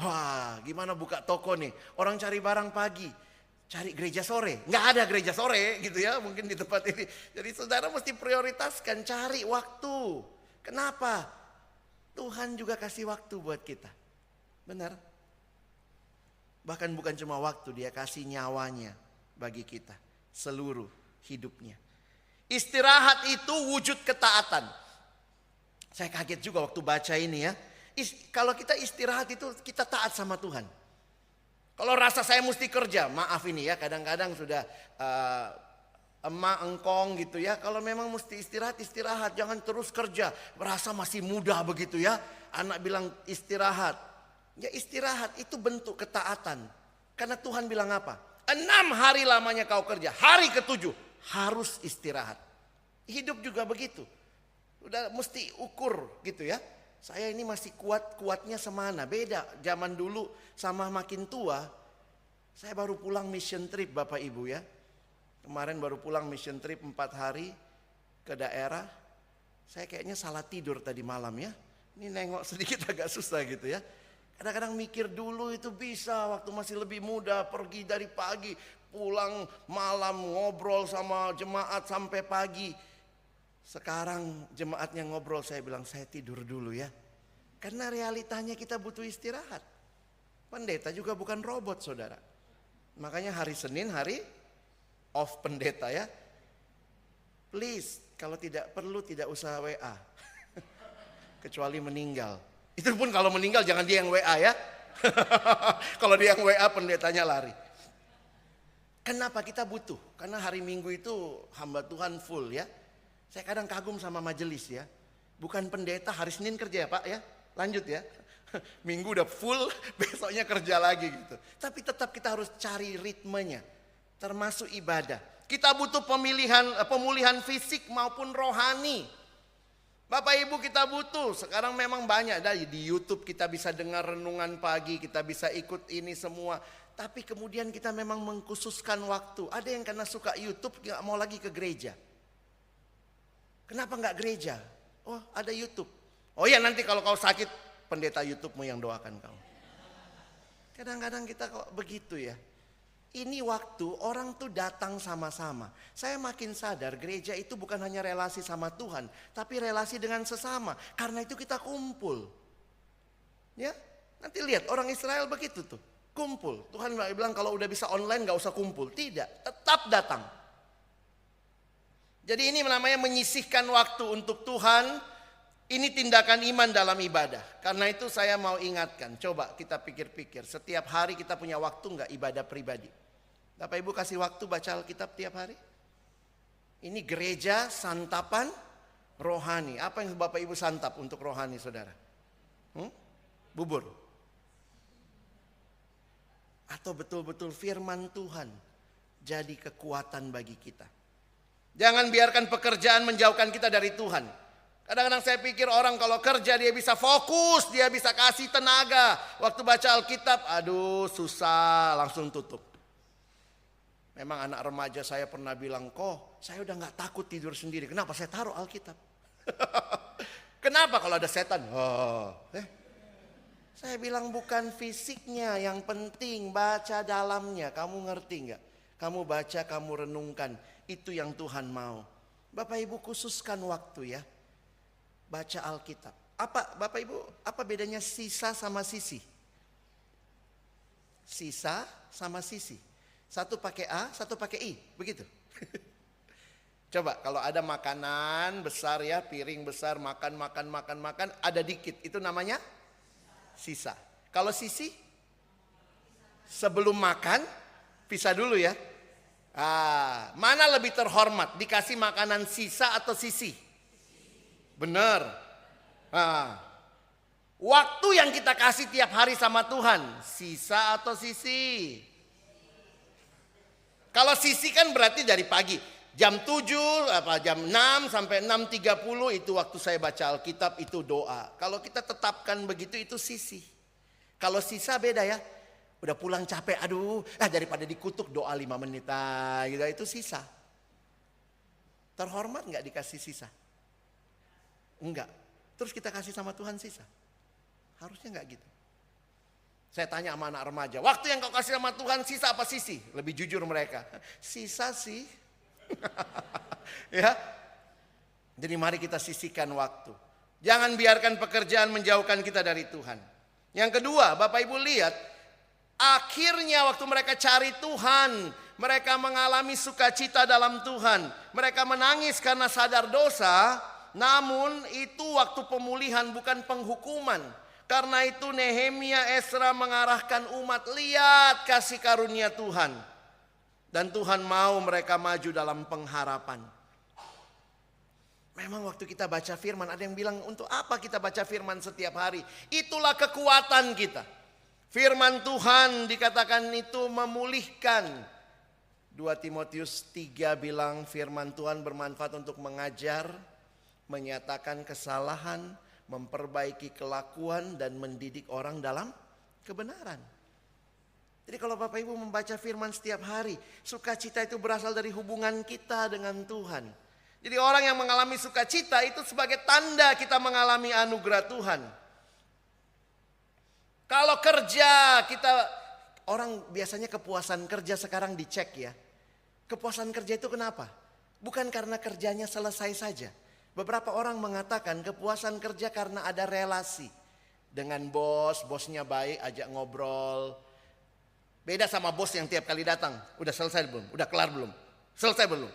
Wah gimana buka toko nih, orang cari barang pagi. Cari gereja sore, nggak ada gereja sore gitu ya mungkin di tempat ini. Jadi saudara mesti prioritaskan, cari waktu. Kenapa? Tuhan juga kasih waktu buat kita. Benar? Bahkan bukan cuma waktu, dia kasih nyawanya bagi kita. Seluruh hidupnya. Istirahat itu wujud ketaatan. Saya kaget juga waktu baca ini ya. Kalau kita istirahat itu kita taat sama Tuhan. Kalau rasa saya mesti kerja, maaf ini ya kadang-kadang sudah emak engkong gitu ya. Kalau memang mesti istirahat, istirahat. Jangan terus kerja, merasa masih muda begitu ya. Anak bilang istirahat. Ya istirahat itu bentuk ketaatan. Karena Tuhan bilang apa? 6 hari lamanya kau kerja, hari ke-7 harus istirahat. Hidup juga begitu. Udah mesti ukur gitu ya. Saya ini masih kuatnya semana. Beda zaman dulu sama makin tua. Saya baru pulang mission trip Bapak Ibu ya. Kemarin baru pulang mission trip 4 hari ke daerah. Saya kayaknya salah tidur tadi malam ya. Ini nengok sedikit agak susah gitu ya. Kadang-kadang mikir dulu itu bisa waktu masih lebih muda. Pergi dari pagi, pulang malam ngobrol sama jemaat sampai pagi. Sekarang jemaatnya ngobrol, saya bilang saya tidur dulu ya. Karena realitanya kita butuh istirahat. Pendeta juga bukan robot saudara. Makanya hari Senin hari off pendeta ya. Please kalau tidak perlu tidak usah WA. Kecuali meninggal. Itu pun kalau meninggal jangan dia yang WA ya. Kalau dia yang WA pendetanya lari. Kenapa kita butuh? Karena hari Minggu itu hamba Tuhan full ya. Saya kadang kagum sama majelis ya. Bukan pendeta hari Senin kerja ya Pak ya. Lanjut ya. Minggu udah full, besoknya kerja lagi gitu. Tapi tetap kita harus cari ritmenya. Termasuk ibadah. Kita butuh pemulihan fisik maupun rohani. Bapak Ibu kita butuh. Sekarang memang banyak di YouTube kita bisa dengar renungan pagi, kita bisa ikut ini semua. Tapi kemudian kita memang mengkhususkan waktu. Ada yang karena suka YouTube gak mau lagi ke gereja. Kenapa nggak gereja? Oh ada YouTube. Oh ya nanti kalau kau sakit pendeta YouTube-mu yang doakan kau. Kadang-kadang kita kok begitu ya. Ini waktu orang tuh datang sama-sama. Saya makin sadar gereja itu bukan hanya relasi sama Tuhan. Tapi relasi dengan sesama. Karena itu kita kumpul. Ya, nanti lihat orang Israel begitu tuh. Kumpul. Tuhan bilang kalau udah bisa online gak usah kumpul. Tidak, tetap datang. Jadi ini namanya menyisihkan waktu untuk Tuhan. Ini tindakan iman dalam ibadah. Karena itu saya mau ingatkan. Coba kita pikir-pikir. Setiap hari kita punya waktu gak ibadah pribadi? Bapak Ibu kasih waktu baca Alkitab tiap hari? Ini gereja santapan rohani. Apa yang Bapak Ibu santap untuk rohani saudara? Bubur? Atau betul-betul firman Tuhan jadi kekuatan bagi kita? Jangan biarkan pekerjaan menjauhkan kita dari Tuhan. Kadang-kadang saya pikir orang kalau kerja dia bisa fokus, dia bisa kasih tenaga. Waktu baca Alkitab, aduh susah, langsung tutup. Memang anak remaja saya pernah bilang, kok saya udah gak takut tidur sendiri. Kenapa? Saya taruh Alkitab. Kenapa kalau ada setan? Saya bilang bukan fisiknya yang penting, baca dalamnya. Kamu ngerti gak? Kamu baca, kamu renungkan. Itu yang Tuhan mau. Bapak Ibu khususkan waktu ya. Baca Alkitab. Apa Bapak Ibu, apa bedanya sisa sama sisi? Sisa sama sisi. Satu pakai A, satu pakai I, begitu. Coba kalau ada makanan besar ya, piring besar, makan, ada dikit, itu namanya sisa. Kalau sisi, sebelum makan, pisah dulu ya. Mana lebih terhormat, dikasih makanan sisa atau sisi? Benar. Waktu yang kita kasih tiap hari sama Tuhan, sisa atau sisi? Kalau sisi kan berarti dari pagi. Jam 7, jam 6 sampai 6.30 itu waktu saya baca Alkitab, itu doa. Kalau kita tetapkan begitu itu sisi. Kalau sisa beda ya. Udah pulang capek, daripada dikutuk doa 5 menit. Gitu, itu sisa. Terhormat nggak dikasih sisa? Enggak. Terus kita kasih sama Tuhan sisa? Harusnya nggak gitu. Saya tanya sama anak remaja, waktu yang kau kasih sama Tuhan sisa apa sisi? Lebih jujur mereka. Sisa sih. Ya. Jadi mari kita sisihkan waktu. Jangan biarkan pekerjaan menjauhkan kita dari Tuhan. Yang kedua, Bapak Ibu lihat, akhirnya waktu mereka cari Tuhan, mereka mengalami sukacita dalam Tuhan. Mereka menangis karena sadar dosa, namun itu waktu pemulihan bukan penghukuman. Karena itu Nehemia, Esra mengarahkan umat, lihat kasih karunia Tuhan. Dan Tuhan mau mereka maju dalam pengharapan. Memang waktu kita baca firman, ada yang bilang untuk apa kita baca firman setiap hari? Itulah kekuatan kita. Firman Tuhan dikatakan itu memulihkan. 2 Timotius 3 bilang firman Tuhan bermanfaat untuk mengajar, menyatakan kesalahan, memperbaiki kelakuan dan mendidik orang dalam kebenaran. Jadi kalau Bapak Ibu membaca firman setiap hari, sukacita itu berasal dari hubungan kita dengan Tuhan. Jadi orang yang mengalami sukacita itu sebagai tanda kita mengalami anugerah Tuhan. Kalau kerja orang biasanya kepuasan kerja sekarang dicek ya. Kepuasan kerja itu kenapa? Bukan karena kerjanya selesai saja. Beberapa orang mengatakan kepuasan kerja karena ada relasi. Dengan bosnya baik, ajak ngobrol. Beda sama bos yang tiap kali datang, udah selesai belum? Udah kelar belum? Selesai belum?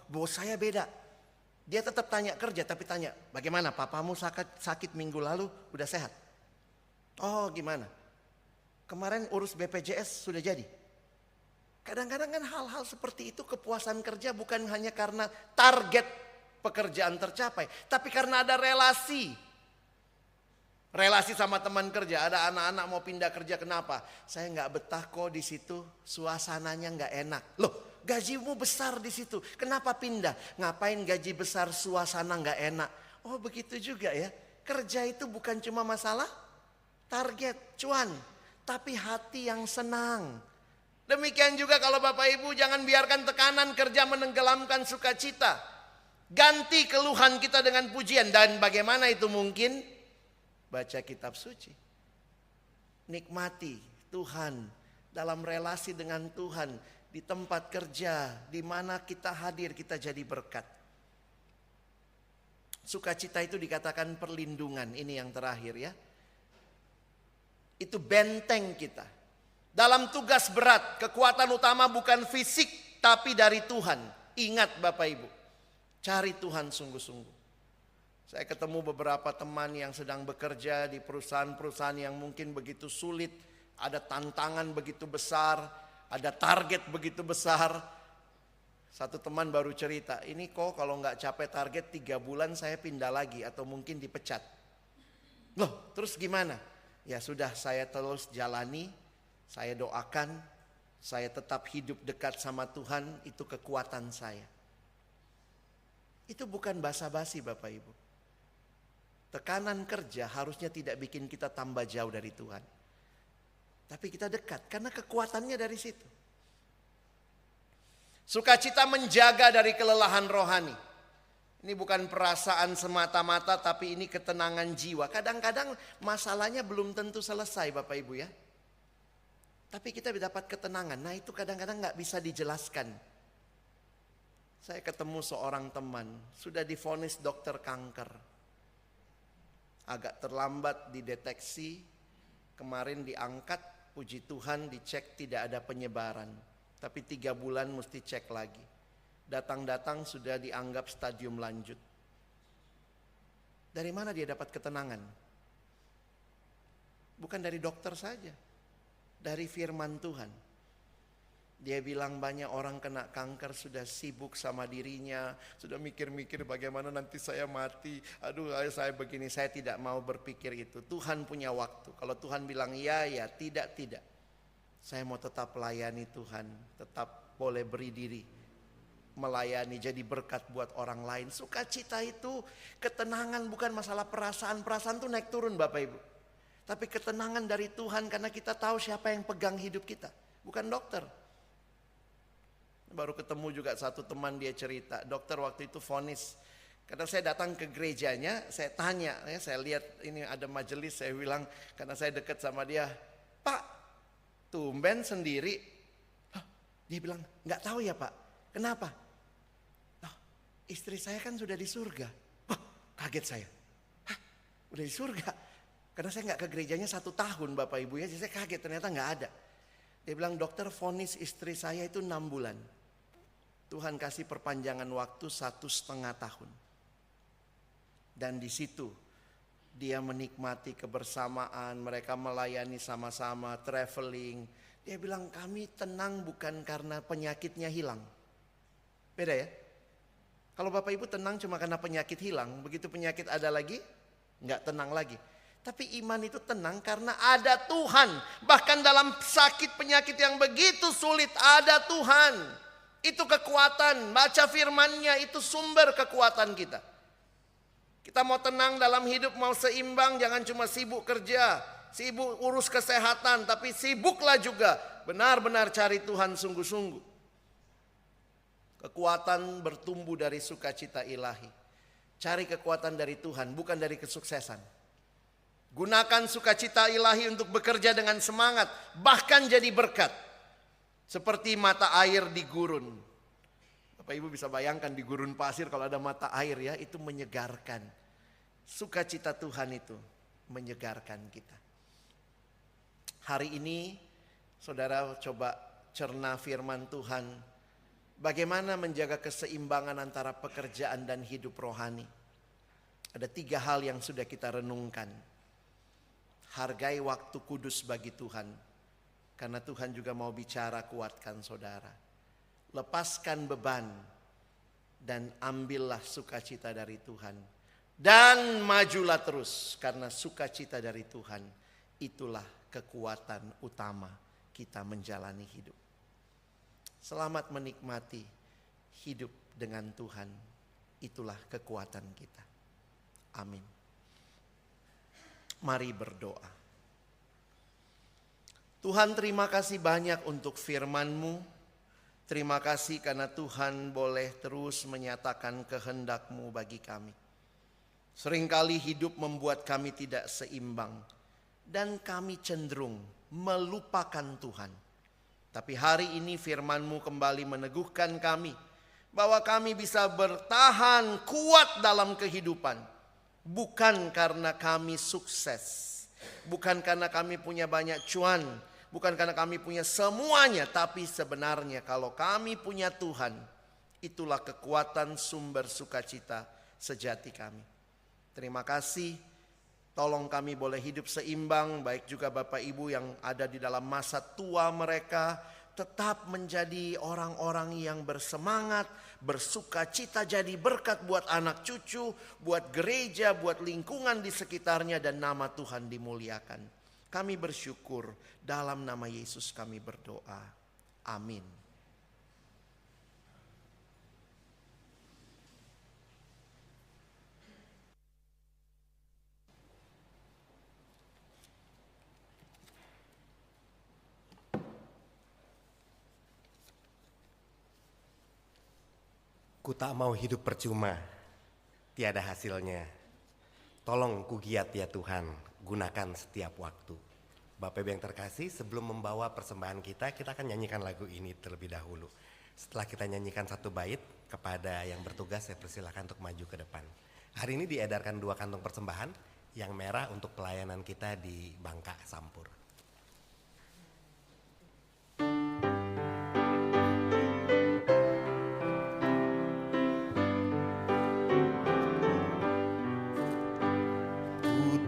Bos saya beda. Dia tetap tanya kerja, tapi tanya, bagaimana papamu sakit minggu lalu, udah sehat? Oh gimana? Kemarin urus BPJS sudah jadi? Kadang-kadang kan hal-hal seperti itu kepuasan kerja bukan hanya karena target pekerjaan tercapai, tapi karena ada relasi. Relasi sama teman kerja, ada anak-anak mau pindah kerja, kenapa? Saya nggak betah kok di situ, suasananya nggak enak. Loh, gajimu besar di situ, kenapa pindah? Ngapain gaji besar, suasana nggak enak? Oh begitu juga ya, kerja itu bukan cuma masalah target, cuan, tapi hati yang senang. Demikian juga kalau Bapak Ibu jangan biarkan tekanan kerja menenggelamkan sukacita. Ganti keluhan kita dengan pujian. Dan bagaimana itu mungkin? Baca kitab suci. Nikmati Tuhan dalam relasi dengan Tuhan. Di tempat kerja, di mana kita hadir, kita jadi berkat. Sukacita itu dikatakan perlindungan. Ini yang terakhir ya. Itu benteng kita. Dalam tugas berat, kekuatan utama bukan fisik, tapi dari Tuhan. Ingat Bapak Ibu, cari Tuhan sungguh-sungguh. Saya ketemu beberapa teman yang sedang bekerja di perusahaan-perusahaan yang mungkin begitu sulit. Ada tantangan begitu besar, ada target begitu besar. Satu teman baru cerita, ini kok kalau nggak capai target 3 bulan saya pindah lagi atau mungkin dipecat. Loh terus gimana? Ya sudah, saya terus jalani, saya doakan, saya tetap hidup dekat sama Tuhan, itu kekuatan saya. Itu bukan basa-basi Bapak Ibu. Tekanan kerja harusnya tidak bikin kita tambah jauh dari Tuhan. Tapi kita dekat karena kekuatannya dari situ. Sukacita menjaga dari kelelahan rohani. Ini bukan perasaan semata-mata tapi ini ketenangan jiwa. Kadang-kadang masalahnya belum tentu selesai Bapak Ibu ya. Tapi kita dapat ketenangan. Nah itu kadang-kadang gak bisa dijelaskan. Saya ketemu seorang teman sudah divonis dokter kanker. agak terlambat dideteksi. Kemarin diangkat, puji Tuhan dicek tidak ada penyebaran. Tapi 3 bulan mesti cek lagi. Datang-datang sudah dianggap stadium lanjut. Dari mana dia dapat ketenangan? Bukan dari dokter saja, dari firman Tuhan. Dia bilang banyak orang kena kanker sudah sibuk sama dirinya, sudah mikir-mikir bagaimana nanti saya mati. Aduh, saya begini, saya tidak mau berpikir itu. Tuhan punya waktu. Kalau Tuhan bilang ya, ya, tidak, tidak. Saya mau tetap melayani Tuhan, tetap boleh beri diri, melayani, jadi berkat buat orang lain. Sukacita itu ketenangan, bukan masalah perasaan. Perasaan itu naik turun Bapak Ibu. Tapi ketenangan dari Tuhan karena kita tahu siapa yang pegang hidup kita. Bukan dokter. Baru ketemu juga satu teman, dia cerita, dokter waktu itu vonis. Karena saya datang ke gerejanya, saya tanya, ya, saya lihat ini ada majelis, saya bilang, karena saya dekat sama dia, Pak, tumben sendiri. Dia bilang, nggak tahu ya Pak, kenapa? Istri saya kan sudah di surga. Kaget saya. Udah di surga? Karena saya nggak ke gerejanya 1 tahun Bapak Ibu ya, jadi saya kaget ternyata nggak ada. Dia bilang dokter vonis istri saya itu 6 bulan. Tuhan kasih perpanjangan waktu 1,5 tahun. Dan di situ dia menikmati kebersamaan, mereka melayani sama-sama, traveling. Dia bilang kami tenang bukan karena penyakitnya hilang. Beda ya? Kalau Bapak Ibu tenang cuma karena penyakit hilang, begitu penyakit ada lagi, nggak tenang lagi. Tapi iman itu tenang karena ada Tuhan. Bahkan dalam sakit penyakit yang begitu sulit ada Tuhan. Itu kekuatan, baca firman-Nya itu sumber kekuatan kita. Kita mau tenang dalam hidup, mau seimbang, jangan cuma sibuk kerja, sibuk urus kesehatan, tapi sibuklah juga benar-benar cari Tuhan sungguh-sungguh. Kekuatan bertumbuh dari sukacita ilahi. Cari kekuatan dari Tuhan, bukan dari kesuksesan. Gunakan sukacita ilahi untuk bekerja dengan semangat, bahkan jadi berkat. Seperti mata air di gurun. Bapak Ibu bisa bayangkan di gurun pasir kalau ada mata air ya, itu menyegarkan. Sukacita Tuhan itu menyegarkan kita. Hari ini saudara coba cerna firman Tuhan. Bagaimana menjaga keseimbangan antara pekerjaan dan hidup rohani. Ada 3 hal yang sudah kita renungkan. Hargai waktu kudus bagi Tuhan. Karena Tuhan juga mau bicara, kuatkan saudara. Lepaskan beban dan ambillah sukacita dari Tuhan. Dan majulah terus karena sukacita dari Tuhan. Itulah kekuatan utama kita menjalani hidup. Selamat menikmati hidup dengan Tuhan. Itulah kekuatan kita. Amin. Mari berdoa. Tuhan, terima kasih banyak untuk firman-Mu. Terima kasih karena Tuhan boleh terus menyatakan kehendak-Mu bagi kami. Seringkali hidup membuat kami tidak seimbang. Dan kami cenderung melupakan Tuhan. Tapi hari ini firman-Mu kembali meneguhkan kami. Bahwa kami bisa bertahan kuat dalam kehidupan. Bukan karena kami sukses. Bukan karena kami punya banyak cuan. Bukan karena kami punya semuanya. Tapi sebenarnya kalau kami punya Tuhan. Itulah kekuatan sumber sukacita sejati kami. Terima kasih. Tolong kami boleh hidup seimbang. Baik juga Bapak Ibu yang ada di dalam masa tua mereka. Tetap menjadi orang-orang yang bersemangat. Bersukacita jadi berkat buat anak cucu. Buat gereja, buat lingkungan di sekitarnya. Dan nama Tuhan dimuliakan. Kami bersyukur dalam nama Yesus kami berdoa. Amin. Ku tak mau hidup percuma, tiada hasilnya. Tolong ku giat ya Tuhan, gunakan setiap waktu. Bapak Ibu yang terkasih, sebelum membawa persembahan kita akan nyanyikan lagu ini terlebih dahulu. Setelah kita nyanyikan 1 bait, kepada yang bertugas saya persilahkan untuk maju ke depan. Hari ini diedarkan 2 kantong persembahan. yang merah untuk pelayanan kita di Bangka Sampur.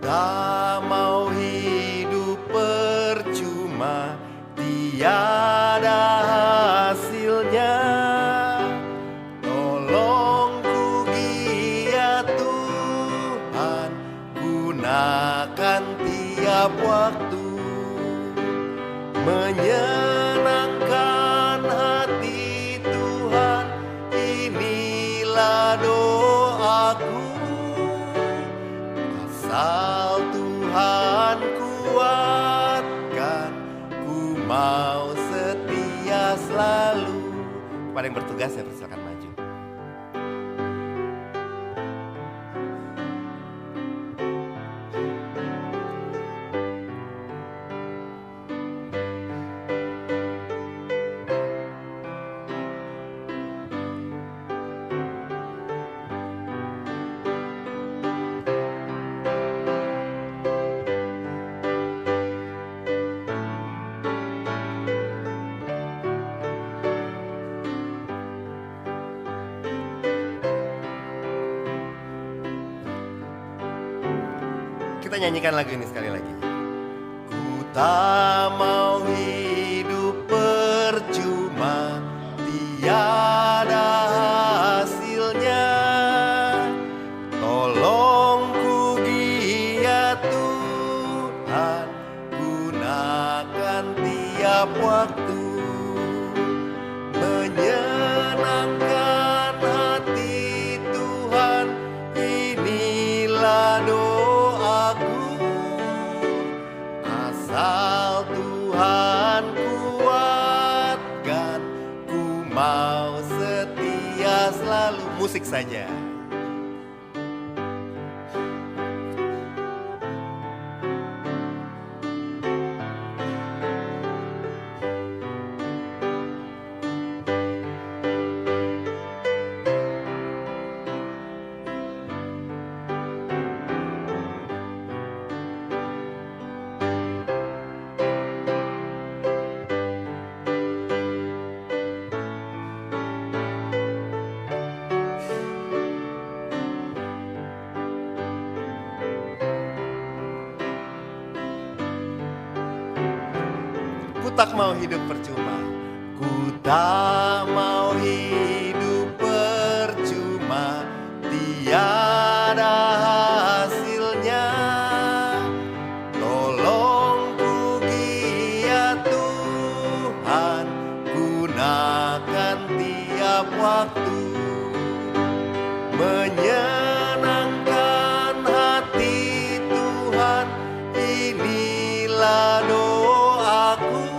Tak mau hidup percuma, tiada hasilnya. Tolong ku giat Tuhan, gunakan tiap waktu, menyenangkan hati Tuhan, inilah doaku. Asal Tuhan kuatkan, ku mau setia selalu. Kepada yang bertugas saya persilakan maju. Kita nyanyikan lagu ini sekali lagi. Ku tak mau hidup percuma, tiada hasilnya. Tolong ku giat Tuhan, gunakan tiap waktu, menyenangkan hati Tuhan, inilah doaku. Asal Tuhan kuatkan, ku mau setia selalu. Musik saja. Ku tak mau hidup percuma, ku tak mau hidup percuma, tiada hasilnya. Tolong ku giat Tuhan, gunakan tiap waktu, menyenangkan hati Tuhan, inilah doaku.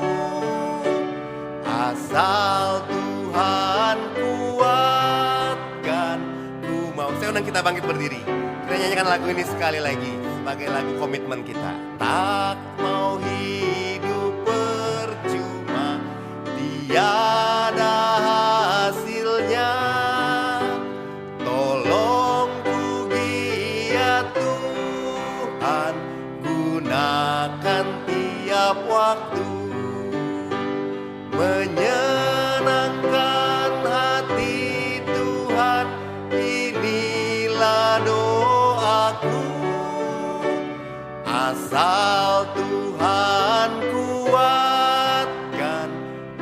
Asal Tuhan kuatkan, ku mau. Saya undang kita bangkit berdiri. Kita nyanyikan lagu ini sekali lagi sebagai lagu komitmen kita. Tak mau hidup percuma, tiada hasilnya. Tolong ku giat Tuhan, gunakan tiap waktu, menyenangkan hati Tuhan, inilah doaku. Asal Tuhan kuatkan,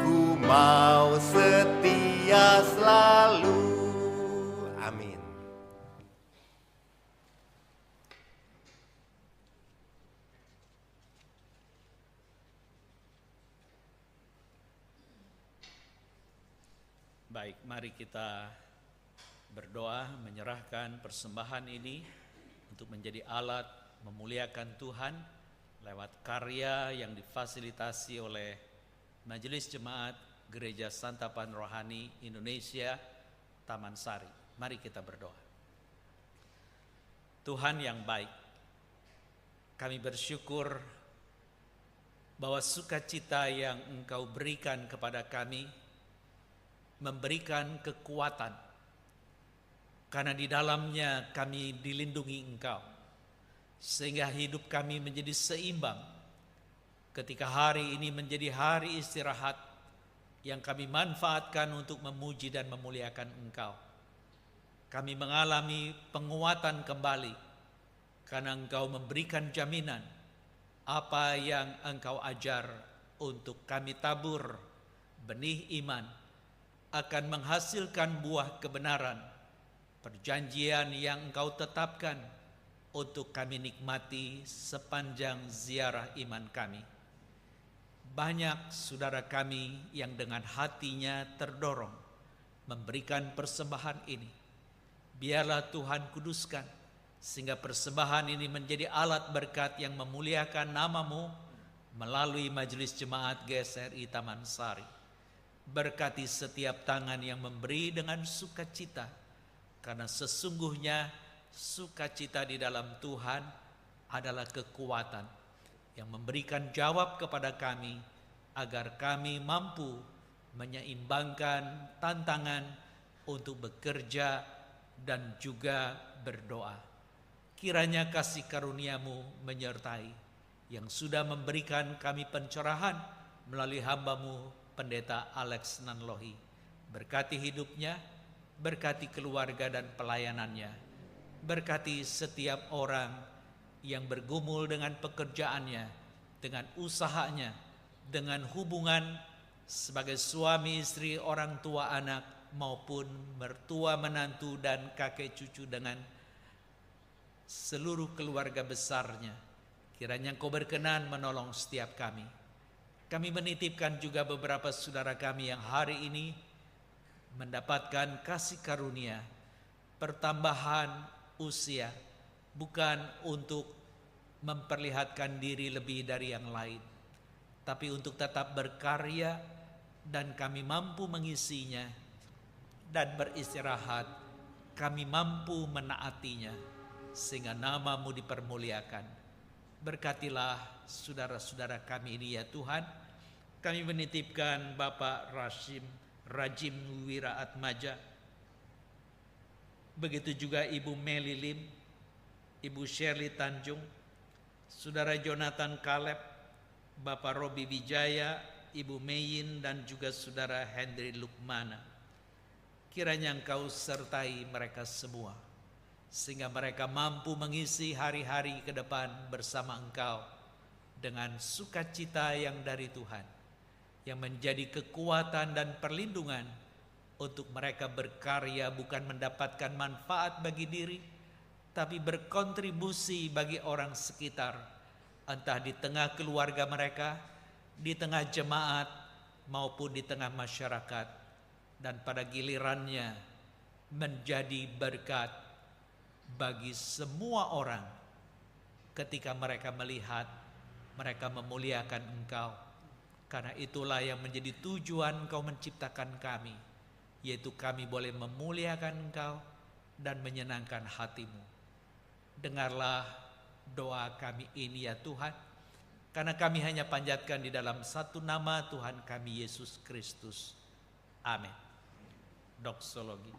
ku mau setia selalu. Amin. Baik, mari kita berdoa menyerahkan persembahan ini untuk menjadi alat memuliakan Tuhan lewat karya yang difasilitasi oleh Majelis Jemaat Gereja Santapan Rohani Indonesia Taman Sari. Mari kita berdoa. Tuhan yang baik, kami bersyukur bahwa sukacita yang Engkau berikan kepada kami memberikan kekuatan, karena di dalamnya kami dilindungi Engkau. sehingga hidup kami menjadi seimbang. Ketika hari ini menjadi hari istirahat yang kami manfaatkan untuk memuji dan memuliakan Engkau. Kami mengalami penguatan kembali karena Engkau memberikan jaminan apa yang Engkau ajar untuk kami tabur benih iman akan menghasilkan buah kebenaran, perjanjian yang Engkau tetapkan untuk kami nikmati sepanjang ziarah iman kami. Banyak saudara kami yang dengan hatinya terdorong memberikan persembahan ini. Biarlah Tuhan kuduskan, sehingga persembahan ini menjadi alat berkat yang memuliakan nama-Mu melalui Majelis Jemaat GSRI Taman Sari. Berkati setiap tangan yang memberi dengan sukacita, karena sesungguhnya sukacita di dalam Tuhan adalah kekuatan yang memberikan jawab kepada kami agar kami mampu menyeimbangkan tantangan untuk bekerja dan juga berdoa. Kiranya kasih karunia-Mu menyertai yang sudah memberikan kami pencerahan melalui hamba-Mu Pendeta Alex Nanlohi. Berkati hidupnya, berkati keluarga dan pelayanannya. Berkati setiap orang yang bergumul dengan pekerjaannya, dengan usahanya, dengan hubungan sebagai suami istri, orang tua anak, maupun mertua menantu dan kakek cucu dengan seluruh keluarga besarnya. Kiranya Engkau berkenan menolong setiap kami. Kami menitipkan juga beberapa saudara kami yang hari ini mendapatkan kasih karunia, pertambahan usia, bukan untuk memperlihatkan diri lebih dari yang lain, tapi untuk tetap berkarya dan kami mampu mengisinya, dan beristirahat kami mampu menaatinya, sehingga nama-Mu dipermuliakan. Berkatilah saudara-saudara kami ini ya Tuhan. Kami menitipkan Bapak Rajim Wiraatmaja, begitu juga Ibu Meli Lim, Ibu Shirley Tanjung, Saudara Jonathan Kaleb, Bapak Robi Wijaya, Ibu Meyin, dan juga Saudara Hendri Lukmana. Kiranya Engkau sertai mereka semua, sehingga mereka mampu mengisi hari-hari ke depan bersama Engkau dengan sukacita yang dari Tuhan, yang menjadi kekuatan dan perlindungan untuk mereka berkarya bukan mendapatkan manfaat bagi diri, tapi berkontribusi bagi orang sekitar, entah di tengah keluarga mereka, di tengah jemaat, maupun di tengah masyarakat, dan pada gilirannya menjadi berkat bagi semua orang ketika mereka melihat mereka memuliakan Engkau. Karena itulah yang menjadi tujuan Engkau menciptakan kami, yaitu kami boleh memuliakan Engkau dan menyenangkan hati-Mu. Dengarlah doa kami ini ya Tuhan, karena kami hanya panjatkan di dalam satu nama Tuhan kami Yesus Kristus. Amin. Doksologi.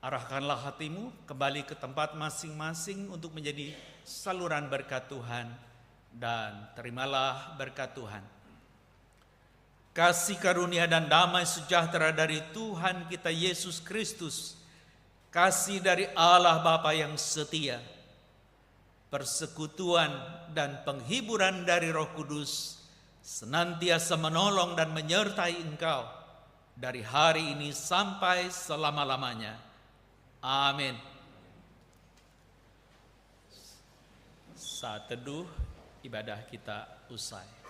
Arahkanlah hatimu kembali ke tempat masing-masing untuk menjadi saluran berkat Tuhan, dan terimalah berkat Tuhan. Kasih karunia dan damai sejahtera dari Tuhan kita Yesus Kristus, kasih dari Allah Bapa yang setia, persekutuan dan penghiburan dari Roh Kudus senantiasa menolong dan menyertai engkau dari hari ini sampai selama-lamanya. Amin. Saat teduh ibadah kita usai.